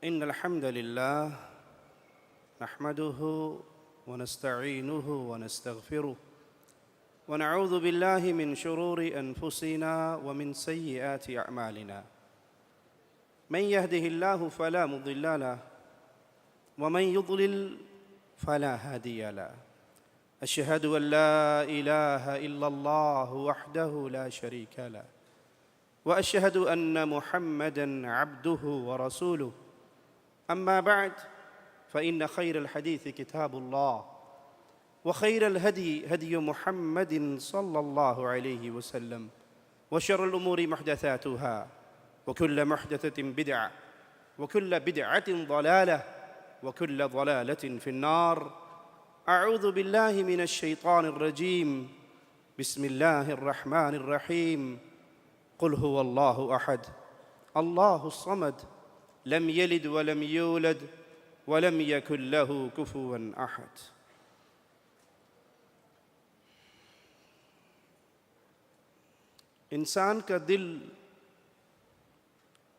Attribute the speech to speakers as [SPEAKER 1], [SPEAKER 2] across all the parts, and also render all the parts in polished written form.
[SPEAKER 1] إن الحمد لله نحمده ونستعينه ونستغفره ونعوذ بالله من شرور أنفسنا ومن سيئات أعمالنا من يهده الله فلا مضل له ومن يضلل فلا هادي له أشهد أن لا إله إلا الله وحده لا شريك له وأشهد أن محمدًا عبده ورسوله أما بعد فإن خير الحديث كتاب الله وخير الهدي هدي محمد صلى الله عليه وسلم وشر الأمور محدثاتها وكل محدثة بدعة وكل بدعة ضلالة وكل ضلالة في النار أعوذ بالله من الشيطان الرجيم بسم الله الرحمن الرحيم قل هو الله أحد الله الصمد لم يلد ولم يولد ولم يكن له كفوا أحد۔ انسان کا دل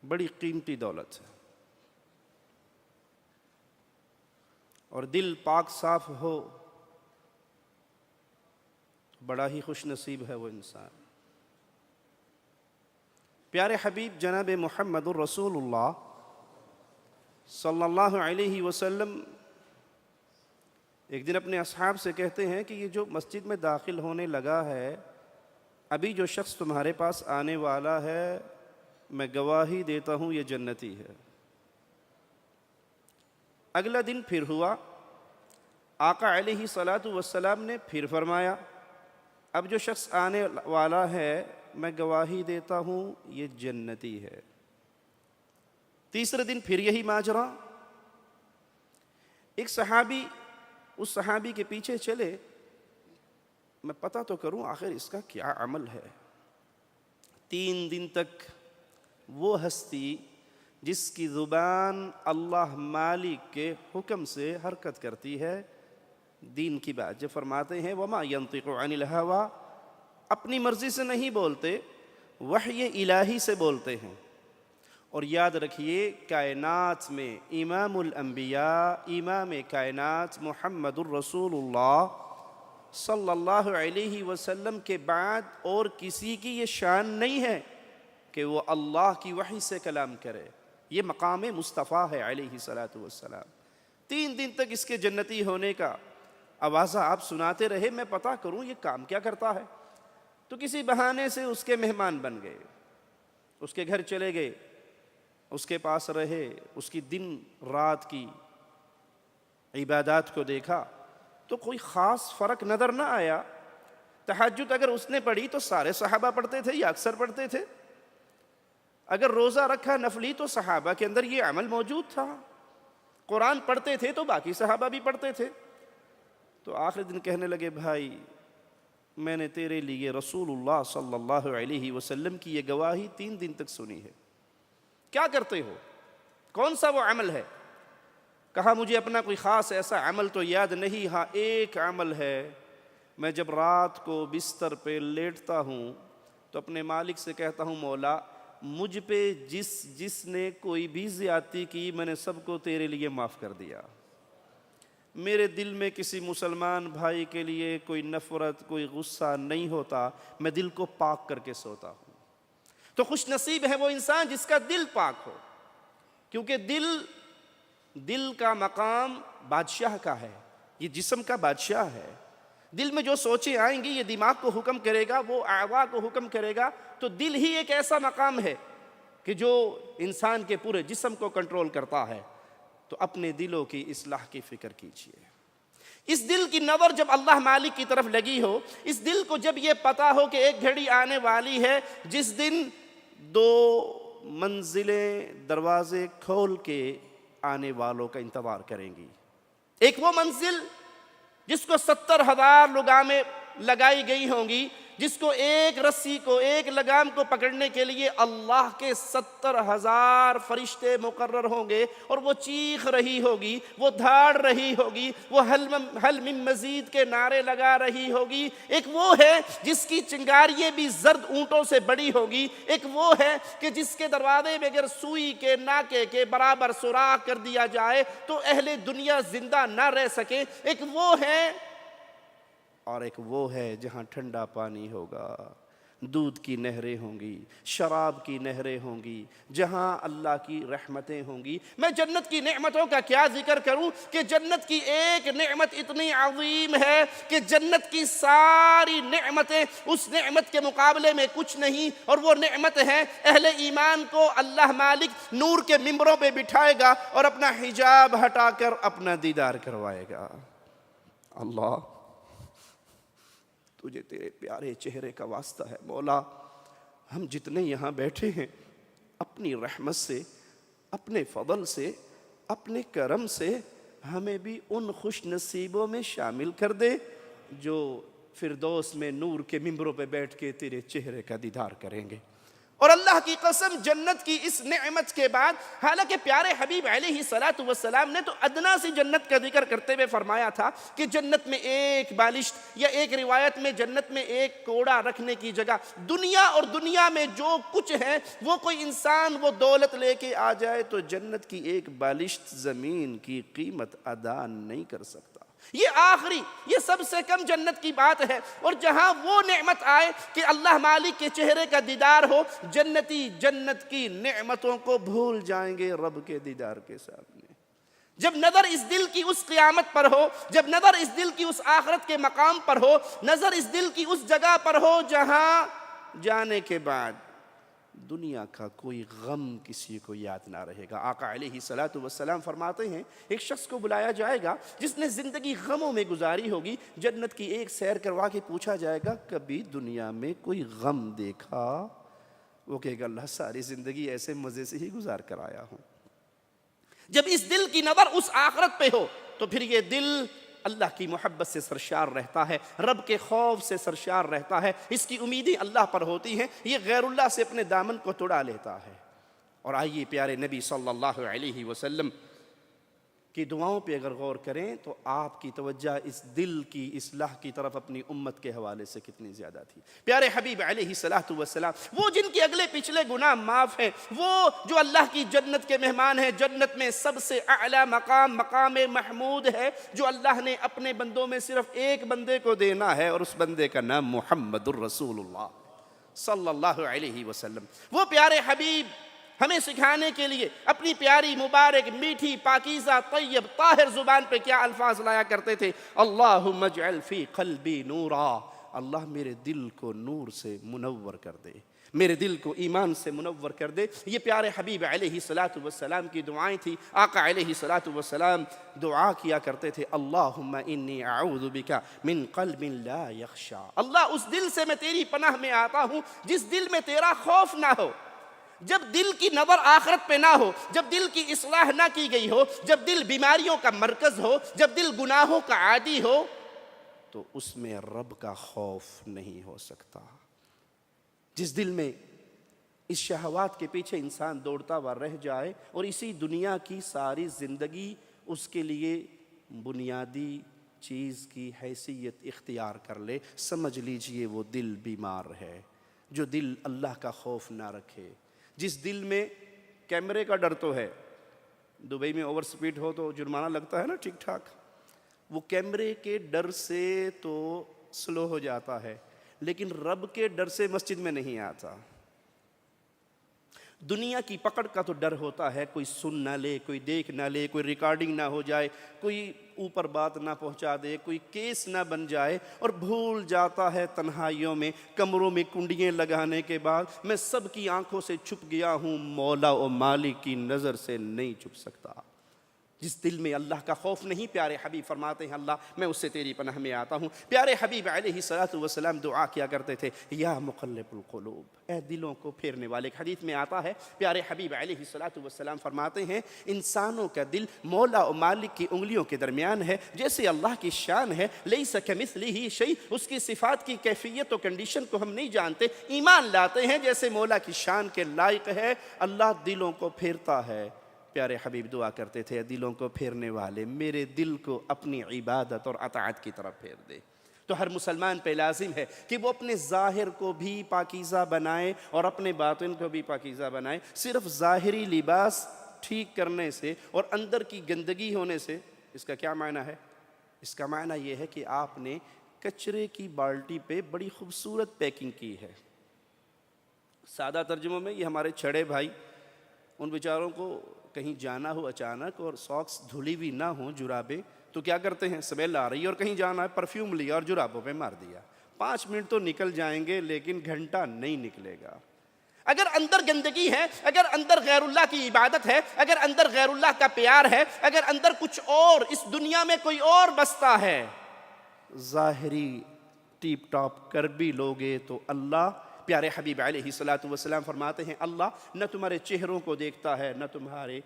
[SPEAKER 1] بڑی قیمتی دولت ہے، اور دل پاک صاف ہو بڑا ہی خوش نصیب ہے وہ انسان۔ پیارے حبیب جناب محمد الرسول اللہ صلی اللہ علیہ وسلم ایک دن اپنے اصحاب سے کہتے ہیں کہ یہ جو مسجد میں داخل ہونے لگا ہے، ابھی جو شخص تمہارے پاس آنے والا ہے، میں گواہی دیتا ہوں یہ جنتی ہے۔ اگلا دن پھر ہوا، آقا علیہ الصلاۃ والسلام نے پھر فرمایا اب جو شخص آنے والا ہے میں گواہی دیتا ہوں یہ جنتی ہے۔ تیسرے دن پھر یہی ماجرا، ایک صحابی اس صحابی کے پیچھے چلے، میں پتہ تو کروں آخر اس کا کیا عمل ہے۔ 3 دن تک وہ ہستی جس کی زبان اللہ مالک کے حکم سے حرکت کرتی ہے، دین کی بات جو فرماتے ہیں وما ينطق عن الهوى، اپنی مرضی سے نہیں بولتے، وحی الہی سے بولتے ہیں۔ اور یاد رکھیے کائنات میں امام الانبیاء، امام کائنات محمد الرسول اللہ صلی اللہ علیہ وسلم کے بعد اور کسی کی یہ شان نہیں ہے کہ وہ اللہ کی وحی سے کلام کرے، یہ مقام مصطفیٰ ہے علیہ الصلاۃ والسلام۔ 3 دن تک اس کے جنتی ہونے کا آوازہ آپ سناتے رہے، میں پتہ کروں یہ کام کیا کرتا ہے۔ تو کسی بہانے سے اس کے مہمان بن گئے، اس کے گھر چلے گئے، اس کے پاس رہے، اس کی دن رات کی عبادات کو دیکھا تو کوئی خاص فرق نظر نہ آیا۔ تہجد اگر اس نے پڑھی تو سارے صحابہ پڑھتے تھے یا اکثر پڑھتے تھے، اگر روزہ رکھا نفلی تو صحابہ کے اندر یہ عمل موجود تھا، قرآن پڑھتے تھے تو باقی صحابہ بھی پڑھتے تھے۔ تو آخر دن کہنے لگے بھائی میں نے تیرے لیے رسول اللہ صلی اللہ علیہ وسلم کی یہ گواہی 3 دن تک سنی ہے، کیا کرتے ہو، کون سا وہ عمل ہے؟ کہا مجھے اپنا کوئی خاص ایسا عمل تو یاد نہیں، ہاں ایک عمل ہے، میں جب رات کو بستر پہ لیٹتا ہوں تو اپنے مالک سے کہتا ہوں مولا مجھ پہ جس نے کوئی بھی زیادتی کی میں نے سب کو تیرے لیے معاف کر دیا۔ میرے دل میں کسی مسلمان بھائی کے لیے کوئی نفرت، کوئی غصہ نہیں ہوتا، میں دل کو پاک کر کے سوتا ہوں۔ تو خوش نصیب ہے وہ انسان جس کا دل پاک ہو، کیونکہ دل کا مقام بادشاہ کا ہے، یہ جسم کا بادشاہ ہے۔ دل میں جو سوچیں آئیں گی یہ دماغ کو حکم کرے گا، وہ اعضاء کو حکم کرے گا۔ تو دل ہی ایک ایسا مقام ہے کہ جو انسان کے پورے جسم کو کنٹرول کرتا ہے۔ تو اپنے دلوں کی اصلاح کی فکر کیجئے۔ اس دل کی نظر جب اللہ مالک کی طرف لگی ہو، اس دل کو جب یہ پتا ہو کہ ایک گھڑی آنے والی ہے جس دن 2 منزلیں دروازے کھول کے آنے والوں کا انتظار کریں گی۔ ایک وہ منزل جس کو 70,000 لگامیں لگائی گئی ہوں گی، جس کو ایک رسی کو، ایک لگام کو پکڑنے کے لیے اللہ کے 70,000 فرشتے مقرر ہوں گے، اور وہ چیخ رہی ہوگی، وہ دھاڑ رہی ہوگی، وہ حل من مزید کے نعرے لگا رہی ہوگی۔ ایک وہ ہے جس کی چنگاریاں بھی زرد اونٹوں سے بڑی ہوگی، ایک وہ ہے کہ جس کے دروازے میں اگر سوئی کے ناکے کے برابر سوراخ کر دیا جائے تو اہل دنیا زندہ نہ رہ سکے، ایک وہ ہے، اور ایک وہ ہے جہاں ٹھنڈا پانی ہوگا، دودھ کی نہریں ہوں گی، شراب کی نہریں ہوں گی، جہاں اللہ کی رحمتیں ہوں گی۔ میں جنت کی نعمتوں کا کیا ذکر کروں کہ جنت کی ایک نعمت اتنی عظیم ہے کہ جنت کی ساری نعمتیں اس نعمت کے مقابلے میں کچھ نہیں، اور وہ نعمت ہے اہل ایمان کو اللہ مالک نور کے ممبروں پہ بٹھائے گا اور اپنا حجاب ہٹا کر اپنا دیدار کروائے گا۔ اللہ، تجھے تیرے پیارے چہرے کا واسطہ ہے مولا، ہم جتنے یہاں بیٹھے ہیں اپنی رحمت سے، اپنے فضل سے، اپنے کرم سے ہمیں بھی ان خوش نصیبوں میں شامل کر دے جو فردوس میں نور کے ممبروں پہ بیٹھ کے تیرے چہرے کا دیدار کریں گے۔ اور اللہ کی قسم، جنت کی اس نعمت کے بعد، حالانکہ پیارے حبیب علیہ السلام نے تو ادنا سی جنت کا ذکر کرتے ہوئے فرمایا تھا کہ جنت میں ایک بالشت، یا ایک روایت میں جنت میں ایک کوڑا رکھنے کی جگہ، دنیا اور دنیا میں جو کچھ ہے وہ کوئی انسان وہ دولت لے کے آ جائے تو جنت کی ایک بالشت زمین کی قیمت ادا نہیں کر سکتا۔ یہ آخری، یہ سب سے کم جنت کی بات ہے، اور جہاں وہ نعمت آئے کہ اللہ مالک کے چہرے کا دیدار ہو، جنتی جنت کی نعمتوں کو بھول جائیں گے رب کے دیدار کے سامنے۔ جب نظر اس دل کی اس قیامت پر ہو، جب نظر اس دل کی اس آخرت کے مقام پر ہو، نظر اس دل کی اس جگہ پر ہو جہاں جانے کے بعد دنیا کا کوئی غم کسی کو یاد نہ رہے گا۔ آقا علیہ السلام فرماتے ہیں ایک شخص کو بلایا جائے گا جس نے زندگی غموں میں گزاری ہوگی، جنت کی ایک سیر کروا کے پوچھا جائے گا کبھی دنیا میں کوئی غم دیکھا؟ وہ کہے گا اللہ ساری زندگی ایسے مزے سے ہی گزار کر آیا ہوں۔ جب اس دل کی نظر اس آخرت پہ ہو تو پھر یہ دل اللہ کی محبت سے سرشار رہتا ہے، رب کے خوف سے سرشار رہتا ہے، اس کی امیدیں اللہ پر ہوتی ہیں، یہ غیر اللہ سے اپنے دامن کو توڑا لیتا ہے۔ اور آئیے پیارے نبی صلی اللہ علیہ وسلم کی دعاؤں پہ اگر غور کریں تو آپ کی توجہ اس دل کی اصلاح کی طرف اپنی امت کے حوالے سے کتنی زیادہ تھی۔ پیارے حبیب علیہ السلام، وہ جن کے اگلے پچھلے گناہ معاف ہیں، وہ جو اللہ کی جنت کے مہمان ہیں، جنت میں سب سے اعلیٰ مقام، مقام محمود ہے جو اللہ نے اپنے بندوں میں صرف ایک بندے کو دینا ہے، اور اس بندے کا نام محمد الرسول اللہ صلی اللہ علیہ وسلم۔ وہ پیارے حبیب ہمیں سکھانے کے لیے اپنی پیاری مبارک میٹھی پاکیزہ طیب طاہر زبان پہ کیا الفاظ لایا کرتے تھے؟ اللہم اجعل فی قلبی نورا، اللہ میرے دل کو نور سے منور کر دے، میرے دل کو ایمان سے منور کر دے۔ یہ پیارے حبیب علیہ السلام کی دعائیں تھی۔ آقا علیہ السلام دعا کیا کرتے تھے اللہم انی اعوذ بک من قلب لا یخشع، اللہ اس دل سے میں تیری پناہ میں آتا ہوں جس دل میں تیرا خوف نہ ہو۔ جب دل کی نظر آخرت پہ نہ ہو، جب دل کی اصلاح نہ کی گئی ہو، جب دل بیماریوں کا مرکز ہو، جب دل گناہوں کا عادی ہو، تو اس میں رب کا خوف نہیں ہو سکتا۔ جس دل میں اس شہوات کے پیچھے انسان دوڑتا ہوا رہ جائے اور اسی دنیا کی ساری زندگی اس کے لیے بنیادی چیز کی حیثیت اختیار کر لے، سمجھ لیجئے وہ دل بیمار ہے۔ جو دل اللہ کا خوف نہ رکھے، جس دل میں کیمرے کا ڈر تو ہے، دبئی میں اوور سپیڈ ہو تو جرمانہ لگتا ہے نا ٹھیک ٹھاک، وہ کیمرے کے ڈر سے تو سلو ہو جاتا ہے، لیکن رب کے ڈر سے مسجد میں نہیں آتا۔ دنیا کی پکڑ کا تو ڈر ہوتا ہے، کوئی سن نہ لے، کوئی دیکھ نہ لے، کوئی ریکارڈنگ نہ ہو جائے، کوئی اوپر بات نہ پہنچا دے، کوئی کیس نہ بن جائے، اور بھول جاتا ہے تنہائیوں میں کمروں میں کنڈیاں لگانے کے بعد میں سب کی آنکھوں سے چھپ گیا ہوں، مولا و مالک کی نظر سے نہیں چھپ سکتا۔ جس دل میں اللہ کا خوف نہیں، پیارے حبیب فرماتے ہیں اللہ میں اس سے تیری پناہ میں آتا ہوں۔ پیارے حبیب علیہ الصلوۃ والسلام دعا کیا کرتے تھے، یا مقلب القلوب، اے دلوں کو پھیرنے والے۔ ایک حدیث میں آتا ہے پیارے حبیب علیہ الصلوۃ والسلام فرماتے ہیں انسانوں کا دل مولا و مالک کی انگلیوں کے درمیان ہے، جیسے اللہ کی شان ہے لیس کمثلہ شیء، اس کی صفات کی کیفیت و کنڈیشن کو ہم نہیں جانتے، ایمان لاتے ہیں جیسے مولا کی شان کے لائق ہے، اللہ دلوں کو پھیرتا ہے۔ پیارے حبیب دعا کرتے تھے دلوں کو پھیرنے والے میرے دل کو اپنی عبادت اور اطاعت کی طرف پھیر دے۔ تو ہر مسلمان پہ لازم ہے کہ وہ اپنے ظاہر کو بھی پاکیزہ بنائے اور اپنے باطن کو بھی پاکیزہ بنائے۔ صرف ظاہری لباس ٹھیک کرنے سے اور اندر کی گندگی ہونے سے اس کا کیا معنی ہے؟ اس کا معنی یہ ہے کہ آپ نے کچرے کی بالٹی پہ بڑی خوبصورت پیکنگ کی ہے۔ سادہ ترجموں میں یہ ہمارے چھڑے بھائی، ان بیچاروں کو کہیں جانا ہو اچانک اور ساکس دھلی بھی نہ ہوں جرابیں، تو کیا کرتے ہیں؟ سمیل آ رہی ہے اور کہیں جانا ہے، پرفیوم لیا اور جرابوں پہ مار دیا۔ 5 منٹ تو نکل جائیں گے لیکن گھنٹہ نہیں نکلے گا۔ اگر اندر گندگی ہے، اگر اندر غیر اللہ کی عبادت ہے، اگر اندر غیر اللہ کا پیار ہے، اگر اندر کچھ اور اس دنیا میں کوئی اور بستا ہے، ظاہری ٹیپ ٹاپ کر بھی لوگے تو اللہ، پیارے حبیب علیہ الصلوۃ والسلام فرماتے ہیں اللہ نہ تمہارے چہروں کو دیکھتا ہے نہ تمہارے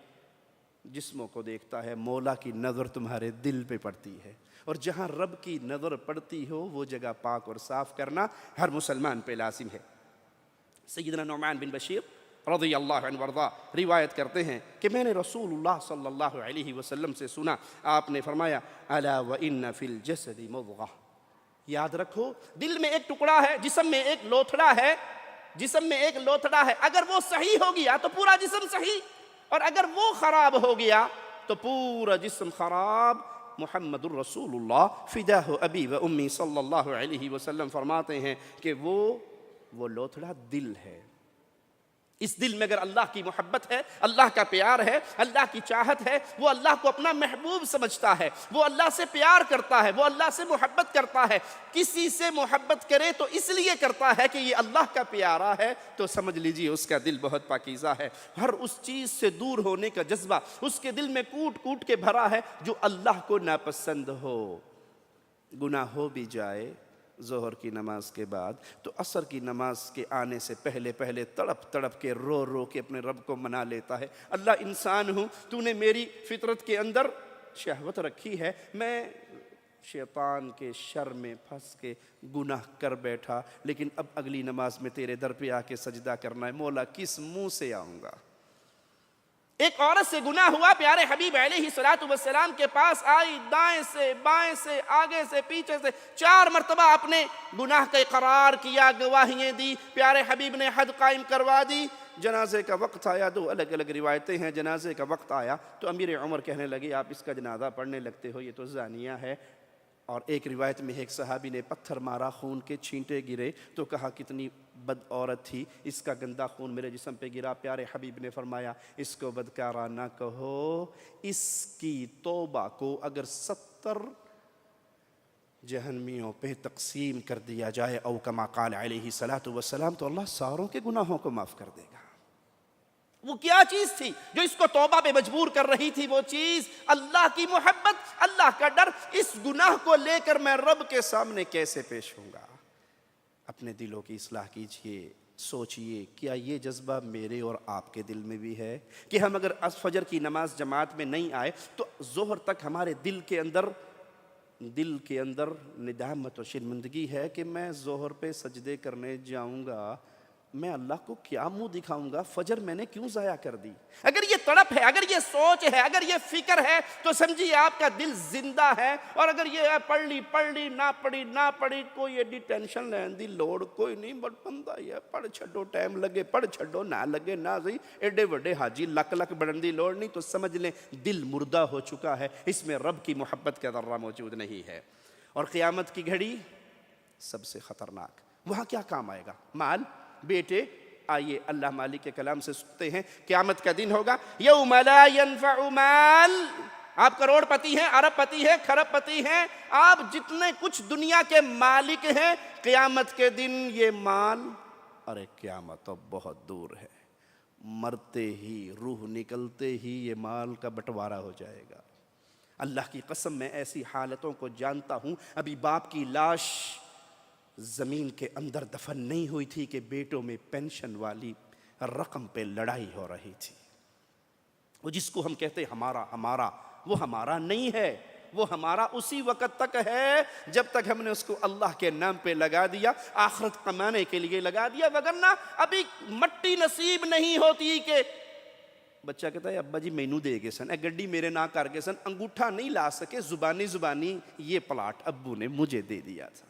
[SPEAKER 1] جسموں کو دیکھتا ہے، مولا کی نظر تمہارے دل پہ پڑتی ہے، اور جہاں رب کی نظر پڑتی ہو وہ جگہ پاک اور صاف کرنا ہر مسلمان پہ لازم ہے۔ سیدنا نعمان بن بشیر رضی اللہ عنہ وارضاہ روایت کرتے ہیں کہ میں نے رسول اللہ صلی اللہ علیہ وسلم سے سنا، آپ نے فرمایا الا وان فی الجسد مضغہ، یاد رکھو دل میں ایک ٹکڑا ہے، جسم میں ایک لوتھڑا ہے، جسم میں ایک لوتھڑا ہے، اگر وہ صحیح ہو گیا تو پورا جسم صحیح، اور اگر وہ خراب ہو گیا تو پورا جسم خراب۔ محمد الرسول اللہ فداہ ابی و امی صلی اللہ علیہ وسلم فرماتے ہیں کہ وہ لوتھڑا دل ہے۔ اس دل میں اگر اللہ کی محبت ہے، اللہ کا پیار ہے، اللہ کی چاہت ہے، وہ اللہ کو اپنا محبوب سمجھتا ہے، وہ اللہ سے پیار کرتا ہے، وہ اللہ سے محبت کرتا ہے۔ کسی سے محبت کرے تو اس لیے کرتا ہے کہ یہ اللہ کا پیارا ہے، تو سمجھ لیجئے اس کا دل بہت پاکیزہ ہے۔ ہر اس چیز سے دور ہونے کا جذبہ اس کے دل میں کوٹ کوٹ کے بھرا ہے جو اللہ کو ناپسند ہو۔ گناہ ہو بھی جائے ظہر کی نماز کے بعد تو عصر کی نماز کے آنے سے پہلے پہلے تڑپ تڑپ کے رو رو کے اپنے رب کو منا لیتا ہے، اللہ انسان ہوں، تو نے میری فطرت کے اندر شہوت رکھی ہے، میں شیطان کے شر میں پھنس کے گناہ کر بیٹھا، لیکن اب اگلی نماز میں تیرے در پہ آ کے سجدہ کرنا ہے، مولا کس منہ سے آؤں گا؟ ایک عورت سے گناہ ہوا، پیارے حبیب علیہ الصلوۃ والسلام کے پاس آئی، دائیں سے بائیں سے آگے سے پیچھے سے 4 مرتبہ اپنے گناہ کا اقرار کیا، گواہیاں دی، پیارے حبیب نے حد قائم کروا دی۔ جنازے کا وقت آیا، 2 الگ الگ روایتیں ہیں، جنازے کا وقت آیا تو امیر عمر کہنے لگے آپ اس کا جنازہ پڑھنے لگتے ہو، یہ تو زانیہ ہے۔ اور ایک روایت میں ایک صحابی نے پتھر مارا، خون کے چھینٹے گرے تو کہا کتنی بد عورت تھی، اس کا گندا خون میرے جسم پہ گرا۔ پیارے حبیب نے فرمایا اس کو بدکارہ نہ کہو، اس کی توبہ کو اگر 70 جہنمیوں پہ تقسیم کر دیا جائے او کما قال علیہ الصلوۃ والسلام تو اللہ ساروں کے گناہوں کو معاف کر دے گا۔ وہ کیا چیز تھی جو اس کو توبہ پہ مجبور کر رہی تھی؟ وہ چیز اللہ کی محبت، اللہ کا ڈر۔ اس گناہ کو لے کر میں رب کے سامنے کیسے پیش ہوں گا؟ اپنے دلوں کی اصلاح کیجئے، سوچئے کیا یہ جذبہ میرے اور آپ کے دل میں بھی ہے کہ ہم اگر فجر کی نماز جماعت میں نہیں آئے تو ظہر تک ہمارے دل کے اندر ندامت و شرمندگی ہے کہ میں ظہر پہ سجدے کرنے جاؤں گا، میں اللہ کو کیا منہ دکھاؤں گا، فجر میں نے کیوں ضائع کر دی؟ اگر یہ تڑپ ہے، اگر یہ سوچ ہے، اگر یہ فکر ہے تو سمجھیے آپ کا دل زندہ ہے۔ اور اگر یہ پڑھ لی نہ پڑھی کوئی ایڈی ٹینشن لین دی لوڑ کوئی نہیں، بٹ بندہ یہ پڑھ چھڈو، ٹائم لگے پڑھ چھڈو، نہ لگے نہ صحیح، ایڈے وڈے حاجی لک بڑھن دی لوڑ نہیں، تو سمجھ لیں دل مردہ ہو چکا ہے، اس میں رب کی محبت کا ذرہ موجود نہیں ہے۔ اور قیامت کی گھڑی سب سے خطرناک، وہاں کیا کام آئے گا؟ مال، بیٹے۔ آئیے اللہ مالک کے کلام سے سنتے ہیں، قیامت کا دن ہوگا، یوم لا ينفع مال، آپ کروڑ پتی ہیں، ارب پتی ہیں، کھرب پتی ہیں، آپ جتنے کچھ دنیا کے مالک ہیں، قیامت کے دن یہ مال، ارے قیامت اب بہت دور ہے، مرتے ہی روح نکلتے ہی یہ مال کا بٹوارا ہو جائے گا۔ اللہ کی قسم میں ایسی حالتوں کو جانتا ہوں۔ ابھی باپ کی لاش زمین کے اندر دفن نہیں ہوئی تھی کہ بیٹوں میں پینشن والی رقم پہ لڑائی ہو رہی تھی۔ وہ جس کو ہم کہتے ہمارا ہمارا، وہ ہمارا نہیں ہے، وہ ہمارا اسی وقت تک ہے جب تک ہم نے اس کو اللہ کے نام پہ لگا دیا، آخرت کمانے کے لیے لگا دیا، وگرنہ ابھی مٹی نصیب نہیں ہوتی کہ بچہ کہتا ہے ابا جی مینو دے گے سن، اے گڈی میرے نہ کر کے سن، انگوٹھا نہیں لا سکے، زبانی یہ پلاٹ ابو نے مجھے دے دیا تھا۔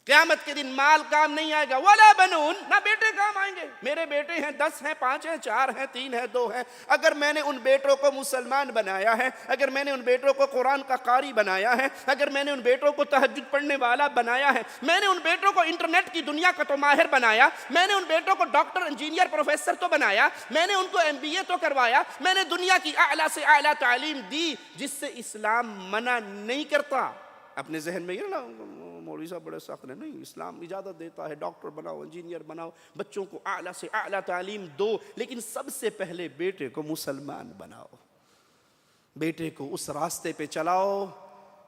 [SPEAKER 1] قیامت کے دن مال کام نہیں آئے گا، ولا بنون، نہ بیٹے کام آئیں گے۔ میرے بیٹے ہیں 10 ہیں، 5 ہیں، 4 ہیں، 3 ہیں، 2 ہیں، اگر میں نے ان بیٹوں کو مسلمان بنایا ہے، اگر میں نے ان بیٹوں کو قرآن کا قاری بنایا ہے، اگر میں نے ان بیٹوں کو تہجد پڑھنے والا بنایا ہے، میں نے ان بیٹوں کو انٹرنیٹ کی دنیا کا تو ماہر بنایا، میں نے ان بیٹوں کو ڈاکٹر انجینئر پروفیسر تو بنایا، میں نے ان کو MBA تو کروایا، میں نے دنیا کی اعلیٰ سے اعلیٰ تعلیم دی جس سے اسلام منع نہیں کرتا۔ اپنے ذہن میں یہ نا مولوی صاحب بڑے سخت ہیں، نہیں، اسلام اجازت دیتا ہے ڈاکٹر بناؤ، انجینئر بناؤ، بچوں کو اعلیٰ سے اعلیٰ تعلیم دو، لیکن سب سے پہلے بیٹے کو مسلمان بناؤ، بیٹے کو اس راستے پہ چلاؤ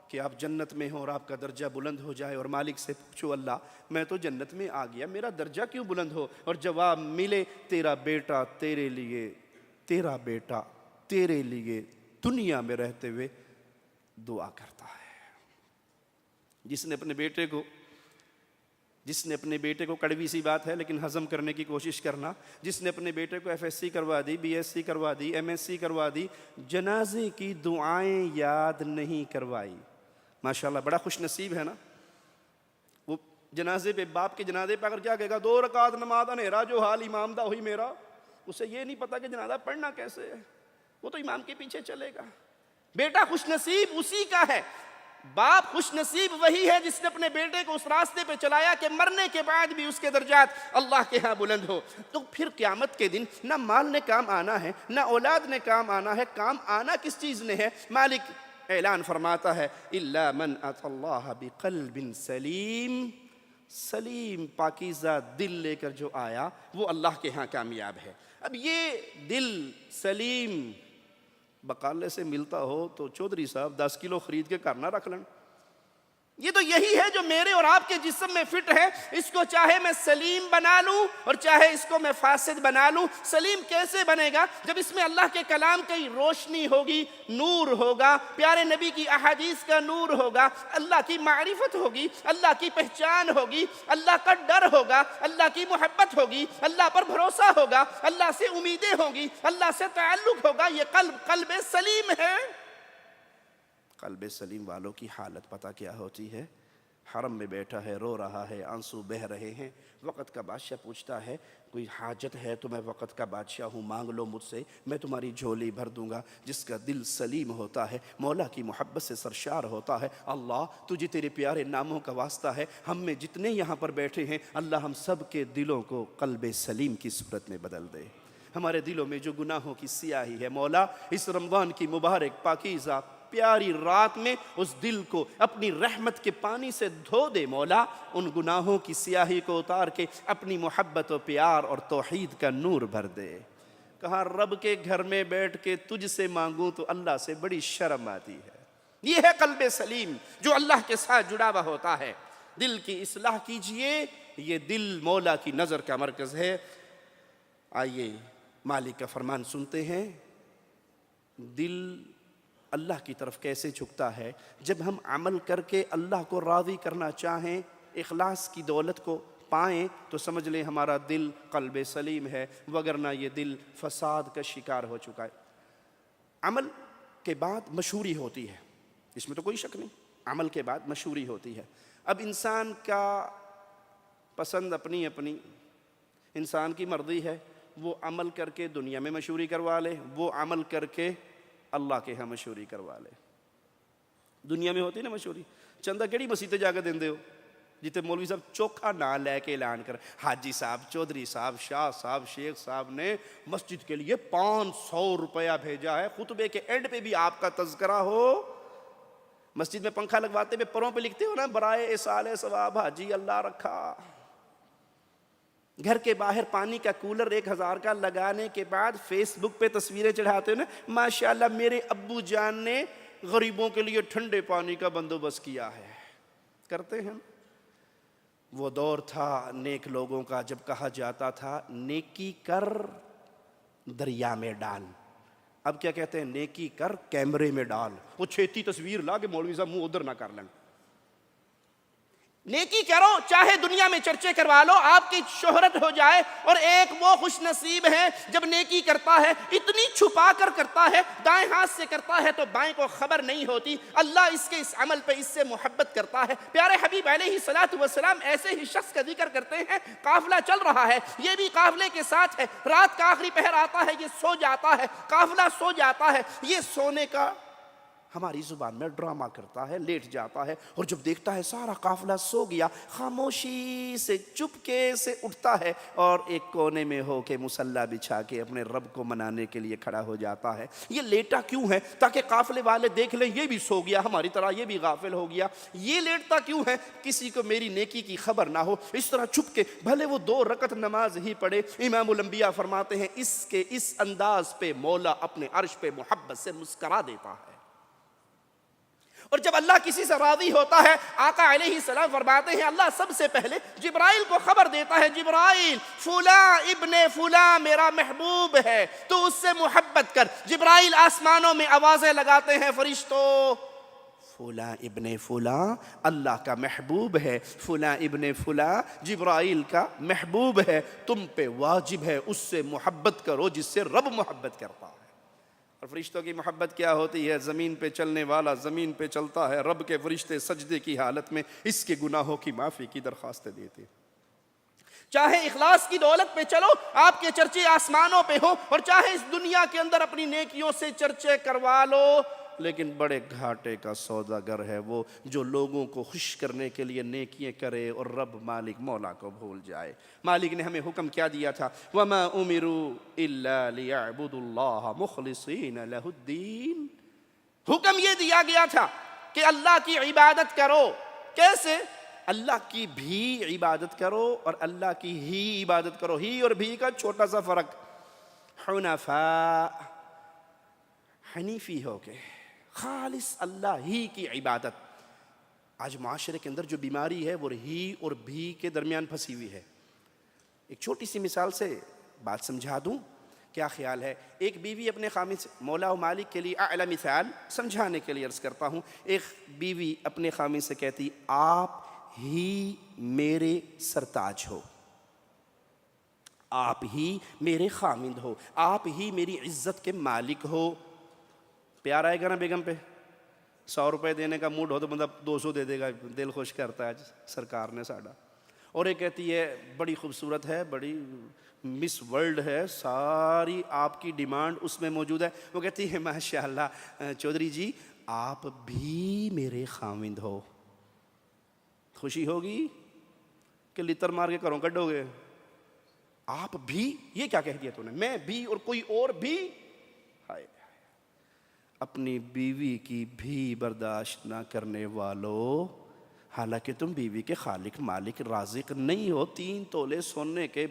[SPEAKER 1] کہ آپ جنت میں ہو اور آپ کا درجہ بلند ہو جائے، اور مالک سے پوچھو اللہ میں تو جنت میں آ گیا، میرا درجہ کیوں بلند ہو؟ اور جواب ملے تیرا بیٹا تیرے لیے دنیا میں رہتے ہوئے دعا کرتا ہے۔ جس نے اپنے بیٹے کو کڑوی سی بات ہے لیکن ہضم کرنے کی کوشش کرنا، جس نے اپنے بیٹے کو FSC کروا دی، BSc کروا دی، MSc کروا دی، جنازے کی دعائیں یاد نہیں کروائی، ماشاءاللہ بڑا خوش نصیب ہے نا۔ وہ جنازے پہ، باپ کے جنازے پہ اگر کیا کہے گا 2 رکعت نماز انہیرا جو حال امام دا ہوئی میرا، اسے یہ نہیں پتا کہ جنازہ پڑھنا کیسے ہے، وہ تو امام کے پیچھے چلے گا۔ بیٹا خوش نصیب اسی کا ہے، باپ خوش نصیب وہی ہے جس نے اپنے بیٹے کو اس راستے پہ چلایا کہ مرنے کے بعد بھی اس کے درجات اللہ کے ہاں بلند ہو۔ تو پھر قیامت کے دن نہ مال نے کام آنا ہے، نہ اولاد نے کام آنا ہے، کام آنا کس چیز نے ہے؟ مالک اعلان فرماتا ہے الا من اتى اللہ بقلب سلیم، سلیم پاکیزہ دل لے کر جو آیا وہ اللہ کے ہاں کامیاب ہے۔ اب یہ دل سلیم بقالے سے ملتا ہو تو چودھری صاحب 10 کلو خرید کے کرنا رکھ لیں، یہ تو یہی ہے جو میرے اور آپ کے جسم میں فٹ ہے۔ اس کو چاہے میں سلیم بنا لوں اور چاہے اس کو میں فاسد بنا لوں۔ سلیم کیسے بنے گا؟ جب اس میں اللہ کے کلام کی روشنی ہوگی، نور ہوگا، پیارے نبی کی احادیث کا نور ہوگا، اللہ کی معرفت ہوگی، اللہ کی پہچان ہوگی، اللہ کا ڈر ہوگا، اللہ کی محبت ہوگی، اللہ پر بھروسہ ہوگا، اللہ سے امیدیں ہوگی، اللہ سے تعلق ہوگا۔ یہ قلب سلیم ہے۔ قلب سلیم والوں کی حالت پتہ کیا ہوتی ہے؟ حرم میں بیٹھا ہے، رو رہا ہے، آنسو بہہ رہے ہیں، وقت کا بادشاہ پوچھتا ہے کوئی حاجت ہے تو میں وقت کا بادشاہ ہوں، مانگ لو مجھ سے، میں تمہاری جھولی بھر دوں گا۔ جس کا دل سلیم ہوتا ہے، مولا کی محبت سے سرشار ہوتا ہے، اللہ تجھے تیرے پیارے ناموں کا واسطہ ہے، ہم میں جتنے یہاں پر بیٹھے ہیں اللہ ہم سب کے دلوں کو قلب سلیم کی صورت میں بدل دے۔ ہمارے دلوں میں جو گناہوں کی سیاہی ہے مولا اس رمضان کی مبارک پاکیزہ پیاری رات میں اس دل کو اپنی رحمت کے پانی سے دھو دے مولا، ان گناہوں کی سیاہی کو اتار کے اپنی محبت و پیار اور توحید کا نور بھر دے۔ کہا رب کے گھر میں بیٹھ کے تجھ سے مانگوں تو اللہ سے بڑی شرم آتی ہے۔ یہ ہے قلب سلیم جو اللہ کے ساتھ جڑا ہوا ہوتا ہے۔ دل کی اصلاح کیجئے، یہ دل مولا کی نظر کا مرکز ہے۔ آئیے مالک کا فرمان سنتے ہیں۔ دل اللہ کی طرف کیسے جھکتا ہے؟ جب ہم عمل کر کے اللہ کو راضی کرنا چاہیں، اخلاص کی دولت کو پائیں تو سمجھ لیں ہمارا دل قلب سلیم ہے، وگرنہ یہ دل فساد کا شکار ہو چکا ہے۔ عمل کے بعد مشہوری ہوتی ہے، اس میں تو کوئی شک نہیں، عمل کے بعد مشہوری ہوتی ہے۔ اب انسان کا پسند اپنی اپنی، انسان کی مرضی ہے، وہ عمل کر کے دنیا میں مشہوری کروا لے، وہ عمل کر کے اللہ کے ہاں مشہوری کروا لے۔ دنیا میں ہوتی نا مشہوری، چندہ کیڑی مسیح تے جا کے دیندے ہو جتے مولوی صاحب چوکھا نہ لے کے اعلان کر، حاجی صاحب، چودھری صاحب، شاہ صاحب، شیخ صاحب نے مسجد کے لیے 500 روپیہ بھیجا ہے، خطبے کے اینڈ پہ بھی آپ کا تذکرہ ہو۔ مسجد میں پنکھا لگواتے ہوئے پروں پہ لکھتے ہو نا برائے ایصال ثواب حاجی اللہ رکھا۔ گھر کے باہر پانی کا کولر 1000 کا لگانے کے بعد فیس بک پہ تصویریں چڑھاتے ہیں نا، ماشاءاللہ میرے ابو جان نے غریبوں کے لیے ٹھنڈے پانی کا بندوبست کیا ہے، کرتے ہیں۔ وہ دور تھا نیک لوگوں کا جب کہا جاتا تھا نیکی کر دریا میں ڈال، اب کیا کہتے ہیں نیکی کر کیمرے میں ڈال، وہ چھیتی تصویر لا کے مولوی صاحب منہ ادھر نہ کر لیں۔ نیکی کرو چاہے دنیا میں چرچے کروا لو، آپ کی شہرت ہو جائے، اور ایک وہ خوش نصیب ہے جب نیکی کرتا ہے اتنی چھپا کر کرتا ہے، دائیں ہاتھ سے کرتا ہے تو بائیں کو خبر نہیں ہوتی، اللہ اس کے اس عمل پہ اس سے محبت کرتا ہے۔ پیارے حبیب علیہ الصلوۃ والسلام ایسے ہی شخص کا ذکر کرتے ہیں، قافلہ چل رہا ہے، یہ بھی قافلے کے ساتھ ہے، رات کا آخری پہر آتا ہے، یہ سو جاتا ہے، قافلہ سو جاتا ہے، یہ سونے کا ہماری زبان میں ڈرامہ کرتا ہے، لیٹ جاتا ہے، اور جب دیکھتا ہے سارا قافلہ سو گیا، خاموشی سے چپکے سے اٹھتا ہے اور ایک کونے میں ہو کے مصلی بچھا کے اپنے رب کو منانے کے لیے کھڑا ہو جاتا ہے۔ یہ لیٹا کیوں ہے؟ تاکہ قافلے والے دیکھ لیں یہ بھی سو گیا، ہماری طرح یہ بھی غافل ہو گیا۔ یہ لیٹتا کیوں ہے؟ کسی کو میری نیکی کی خبر نہ ہو، اس طرح چھپ کے بھلے وہ 2 رکعت نماز ہی پڑھے۔ امام الانبیاء فرماتے ہیں اس انداز پہ مولا اپنے عرش پہ محبت سے مسکرا دیتا ہے۔ اور جب اللہ کسی سے راضی ہوتا ہے، آقا علیہ السلام فرماتے ہیں اللہ سب سے پہلے جبرائیل کو خبر دیتا ہے، جبرائیل فلاں ابن فلاں میرا محبوب ہے، تو اس سے محبت کر۔ جبرائیل آسمانوں میں آوازیں لگاتے ہیں، فرشتوں فلاں ابن فلاں اللہ کا محبوب ہے، فلاں ابن فلاں جبرائیل کا محبوب ہے، تم پہ واجب ہے اس سے محبت کرو جس سے رب محبت کرتا ہے۔ اور فرشتوں کی محبت کیا ہوتی ہے؟ زمین پہ چلنے والا زمین پہ چلتا ہے، رب کے فرشتے سجدے کی حالت میں اس کے گناہوں کی معافی کی درخواستیں دیتے ہیں۔ چاہے اخلاص کی دولت پہ چلو، آپ کے چرچے آسمانوں پہ ہو، اور چاہے اس دنیا کے اندر اپنی نیکیوں سے چرچے کروا لو، لیکن بڑے گھاٹے کا سوداگر ہے وہ جو لوگوں کو خوش کرنے کے لیے نیکیاں کرے اور رب مالک مولا کو بھول جائے۔ مالک نے ہمیں حکم کیا دیا تھا؟ وَمَا أُمِرُوا إِلَّا لِيَعْبُدُوا اللَّهَ مُخْلِصِينَ لَهُ الدِّينَ۔ حکم یہ دیا گیا تھا کہ اللہ کی عبادت کرو۔ کیسے؟ اللہ کی بھی عبادت کرو اور اللہ کی ہی عبادت کرو۔ ہی اور بھی کا چھوٹا سا فرق، حنفاء، حنیفی ہو کے خالص اللہ ہی کی عبادت۔ آج معاشرے کے اندر جو بیماری ہے وہ ہی اور بھی کے درمیان پھنسی ہوئی ہے۔ ایک چھوٹی سی مثال سے بات سمجھا دوں، کیا خیال ہے؟ ایک بیوی اپنے خامد سے، مولا و مالک کے لیے اعلی مثال سمجھانے کے لیے عرض کرتا ہوں، ایک بیوی اپنے خامد سے کہتی آپ ہی میرے سرتاج ہو، آپ ہی میرے خامد ہو، آپ ہی میری عزت کے مالک ہو۔ پیار آئے گا نا بیگم پہ؟ 100 روپے دینے کا موڈ ہو تو بندہ 200 دے دے گا، دل خوش کرتا ہے سرکار نے ساڈا۔ اور ایک کہتی ہے بڑی خوبصورت ہے، بڑی مس ورلڈ ہے، ساری آپ کی ڈیمانڈ اس میں موجود ہے۔ وہ کہتی ہے ماشاءاللہ چودھری جی آپ بھی میرے خامند ہو۔ خوشی ہوگی کہ لتر مار کے گھروں کڈو گے؟ آپ بھی، یہ کیا کہہ دیا تو نے؟ میں بھی اور کوئی اور بھی؟ ہائے، اپنی بیوی کی بھی برداشت نہ کرنے والو، حالانکہ تم بیوی کے خالق مالک رازق نہیں ہو، 3 تولے سونے کے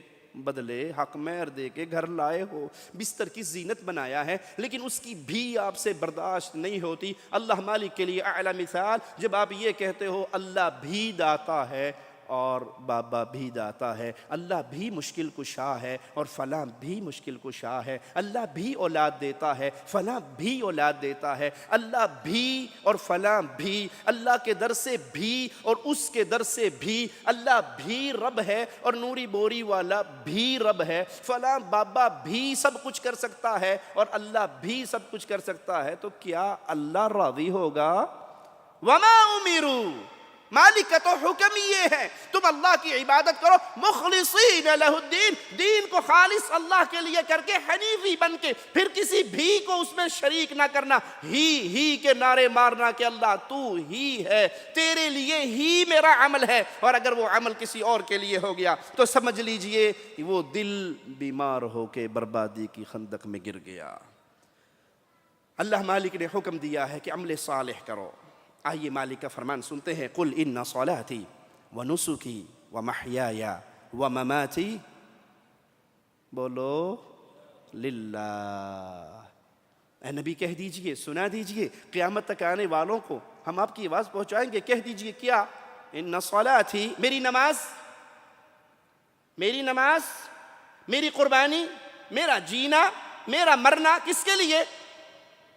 [SPEAKER 1] بدلے حق مہر دے کے گھر لائے ہو، بستر کی زینت بنایا ہے، لیکن اس کی بھی آپ سے برداشت نہیں ہوتی۔ اللہ مالک کے لیے اعلی مثال، جب آپ یہ کہتے ہو اللہ بھی داتا ہے اور بابا بھی داتا ہے، اللہ بھی مشکل کشا ہے اور فلاں بھی مشکل کشا ہے، اللہ بھی اولاد دیتا ہے، فلاں بھی اولاد دیتا ہے، اللہ بھی اور فلاں بھی، اللہ کے در سے بھی اور اس کے در سے بھی، اللہ بھی رب ہے اور نوری بوری والا بھی رب ہے، فلاں بابا بھی سب کچھ کر سکتا ہے اور اللہ بھی سب کچھ کر سکتا ہے، تو کیا اللہ راضی ہوگا؟ وما امروا، مالک کا تو حکم یہ ہے تم اللہ کی عبادت کرو، مخلصین لہ الدین، دین کو خالص اللہ کے لیے کر کے حنیفی بن کے، پھر کسی بھی کو اس میں شریک نہ کرنا، ہی کے نعرے مارنا کہ اللہ تو ہی ہے، تیرے لیے ہی میرا عمل ہے، اور اگر وہ عمل کسی اور کے لیے ہو گیا تو سمجھ لیجئے وہ دل بیمار ہو کے بربادی کی خندق میں گر گیا۔ اللہ مالک نے حکم دیا ہے کہ عمل صالح کرو۔ آئیے مالک کا فرمان سنتے ہیں، قل ان صلاتي ونسكي ومحياي ومماتي بولو للہ۔ اے نبی کہہ دیجئے، سنا دیجئے قیامت تک آنے والوں کو، ہم آپ کی آواز پہنچائیں گے، کہہ دیجئے کیا؟ ان صلاتی، میری نماز، میری قربانی، میرا جینا، میرا مرنا کس کے لیے؟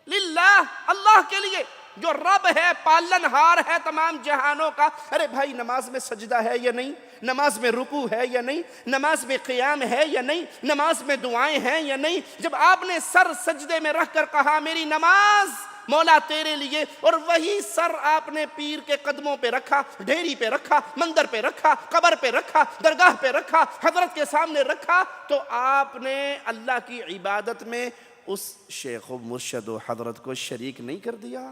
[SPEAKER 1] للہ، اللہ کے لیے جو رب ہے، پالن ہار ہے تمام جہانوں کا۔ ارے بھائی، نماز میں سجدہ ہے یا نہیں؟ نماز میں رکوع ہے یا نہیں؟ نماز میں قیام ہے یا نہیں؟ نماز میں دعائیں ہیں یا نہیں؟ جب آپ نے سر سجدے میں رکھ کر کہا میری نماز مولا تیرے لیے، اور وہی سر آپ نے پیر کے قدموں پہ رکھا، ڈھیری پہ رکھا، مندر پہ رکھا، قبر پہ رکھا، درگاہ پہ رکھا، حضرت کے سامنے رکھا، تو آپ نے اللہ کی عبادت میں اس شیخ و مرشد و حضرت کو شریک نہیں کر دیا؟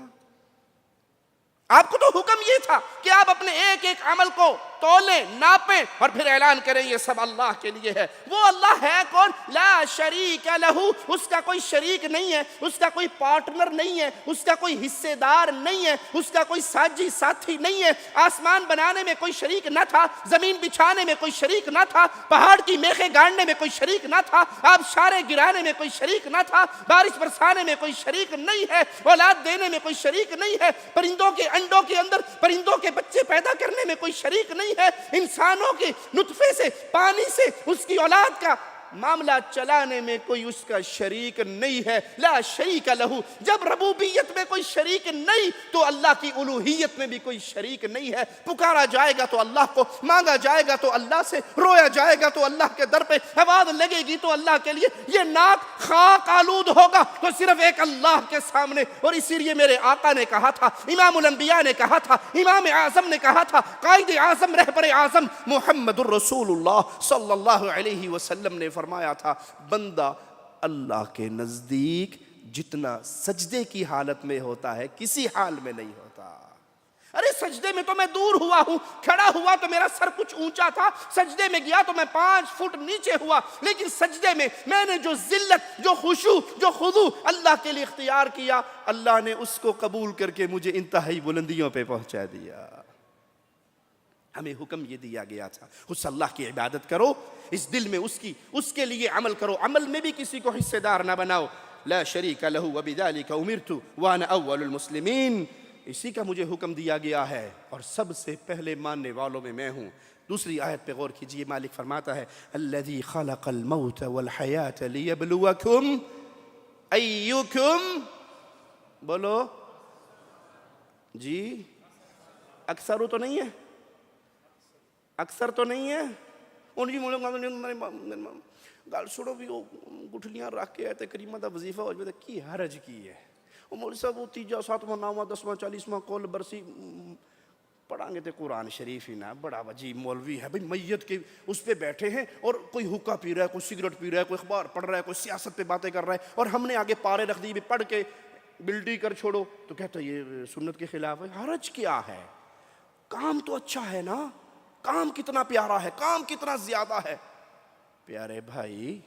[SPEAKER 1] آپ کو تو حکم یہ تھا کہ آپ اپنے ایک ایک عمل کو تولیں، ناپیں، اور پھر اعلان کریں یہ سب اللہ کے لیے ہے۔ وہ اللہ ہے کون؟ لا شریک لہ، اس کا کوئی شریک نہیں ہے، اس کا کوئی پارٹنر نہیں ہے، اس کا کوئی حصے دار نہیں ہے، اس کا کوئی ساجی ساتھی نہیں ہے۔ آسمان بنانے میں کوئی شریک نہ تھا، زمین بچھانے میں کوئی شریک نہ تھا، پہاڑ کی میخیں گاڑنے میں کوئی شریک نہ تھا، آبشاریں گرانے میں کوئی شریک نہ تھا، بارش برسانے میں کوئی شریک نہیں ہے، اولاد دینے میں کوئی شریک نہیں ہے، پرندوں کے انڈوں کے اندر پرندوں کے بچے پیدا کرنے میں کوئی شریک نہیں ہے، انسانوں کے نطفے سے، پانی سے اس کی اولاد کا معاملہ چلانے میں کوئی اس کا شریک نہیں ہے۔ لا شریک لہ، جب ربوبیت میں کوئی شریک نہیں تو اللہ کی الوہیت میں بھی کوئی شریک نہیں ہے۔ پکارا جائے گا تو اللہ کو، مانگا جائے گا تو اللہ سے، رویا جائے گا تو اللہ کے در پہ، آواز لگے گی تو اللہ کے لیے۔ یہ ناک خاک آلود ہوگا تو صرف ایک اللہ کے سامنے۔ اور اسی لیے میرے آقا نے کہا تھا، امام الانبیاء نے کہا تھا، امام اعظم نے کہا تھا، قائد اعظم، رہبر اعظم محمد الرسول اللہ صلی اللہ علیہ وسلم نے فرمایا تھا، بندہ اللہ کے نزدیک جتنا سجدے کی حالت میں ہوتا ہے کسی حال میں نہیں ہوتا۔ ارے سجدے میں تو میں دور ہوا ہوں، کھڑا ہوا تو میرا سر کچھ اونچا تھا، سجدے میں گیا تو میں 5 فٹ نیچے ہوا، لیکن سجدے میں نے جو ذلت، جو خشوع، جو خضوع اللہ کے لیے اختیار کیا، اللہ نے اس کو قبول کر کے مجھے انتہائی بلندیوں پہ پہنچا دیا۔ ہمیں حکم یہ دیا گیا تھا، اس اللہ کی عبادت کرو، اس دل میں اس کے لیے عمل کرو، عمل میں بھی کسی کو حصے دار نہ بناؤ۔ لا شریک لہ وبذلک امرت وانا اول المسلمین، اسی کا مجھے حکم دیا گیا ہے اور سب سے پہلے ماننے والوں میں میں ہوں۔ دوسری آیت پہ غور کیجئے، مالک فرماتا ہے الذی خلق الموت والحیاة لیبلوکم ایکم، بولو جی، اکثر تو نہیں ہے، اکثر تو نہیں ہے۔ ان جی مولے گال سوڑو بھی وہ گٹھلیاں رکھ کے آئے کریمہ دا وظیفہ ہو جائے کی حرج کی ہے؟ وہ مولوی صاحب وہ 3واں 7واں 9واں 10واں 40واں کول برسی پڑھیں گے تو قرآن شریف ہی نہ، بڑا عجیب مولوی ہے بھئی، میت کے اس پہ بیٹھے ہیں اور کوئی حقہ پی رہا ہے، کوئی سگریٹ پی رہا ہے، کوئی اخبار پڑھ رہا ہے، کوئی سیاست پہ باتیں کر رہا ہے، اور ہم نے آگے پارے رکھ دی بھی پڑھ کے بلڈی کر چھوڑو، تو کہتا ہے یہ سنت کے خلاف ہے۔ حرج کیا ہے؟ کام تو اچھا ہے نا، کام کتنا پیارا ہے، کام کتنا زیادہ ہے۔ پیارے بھائی،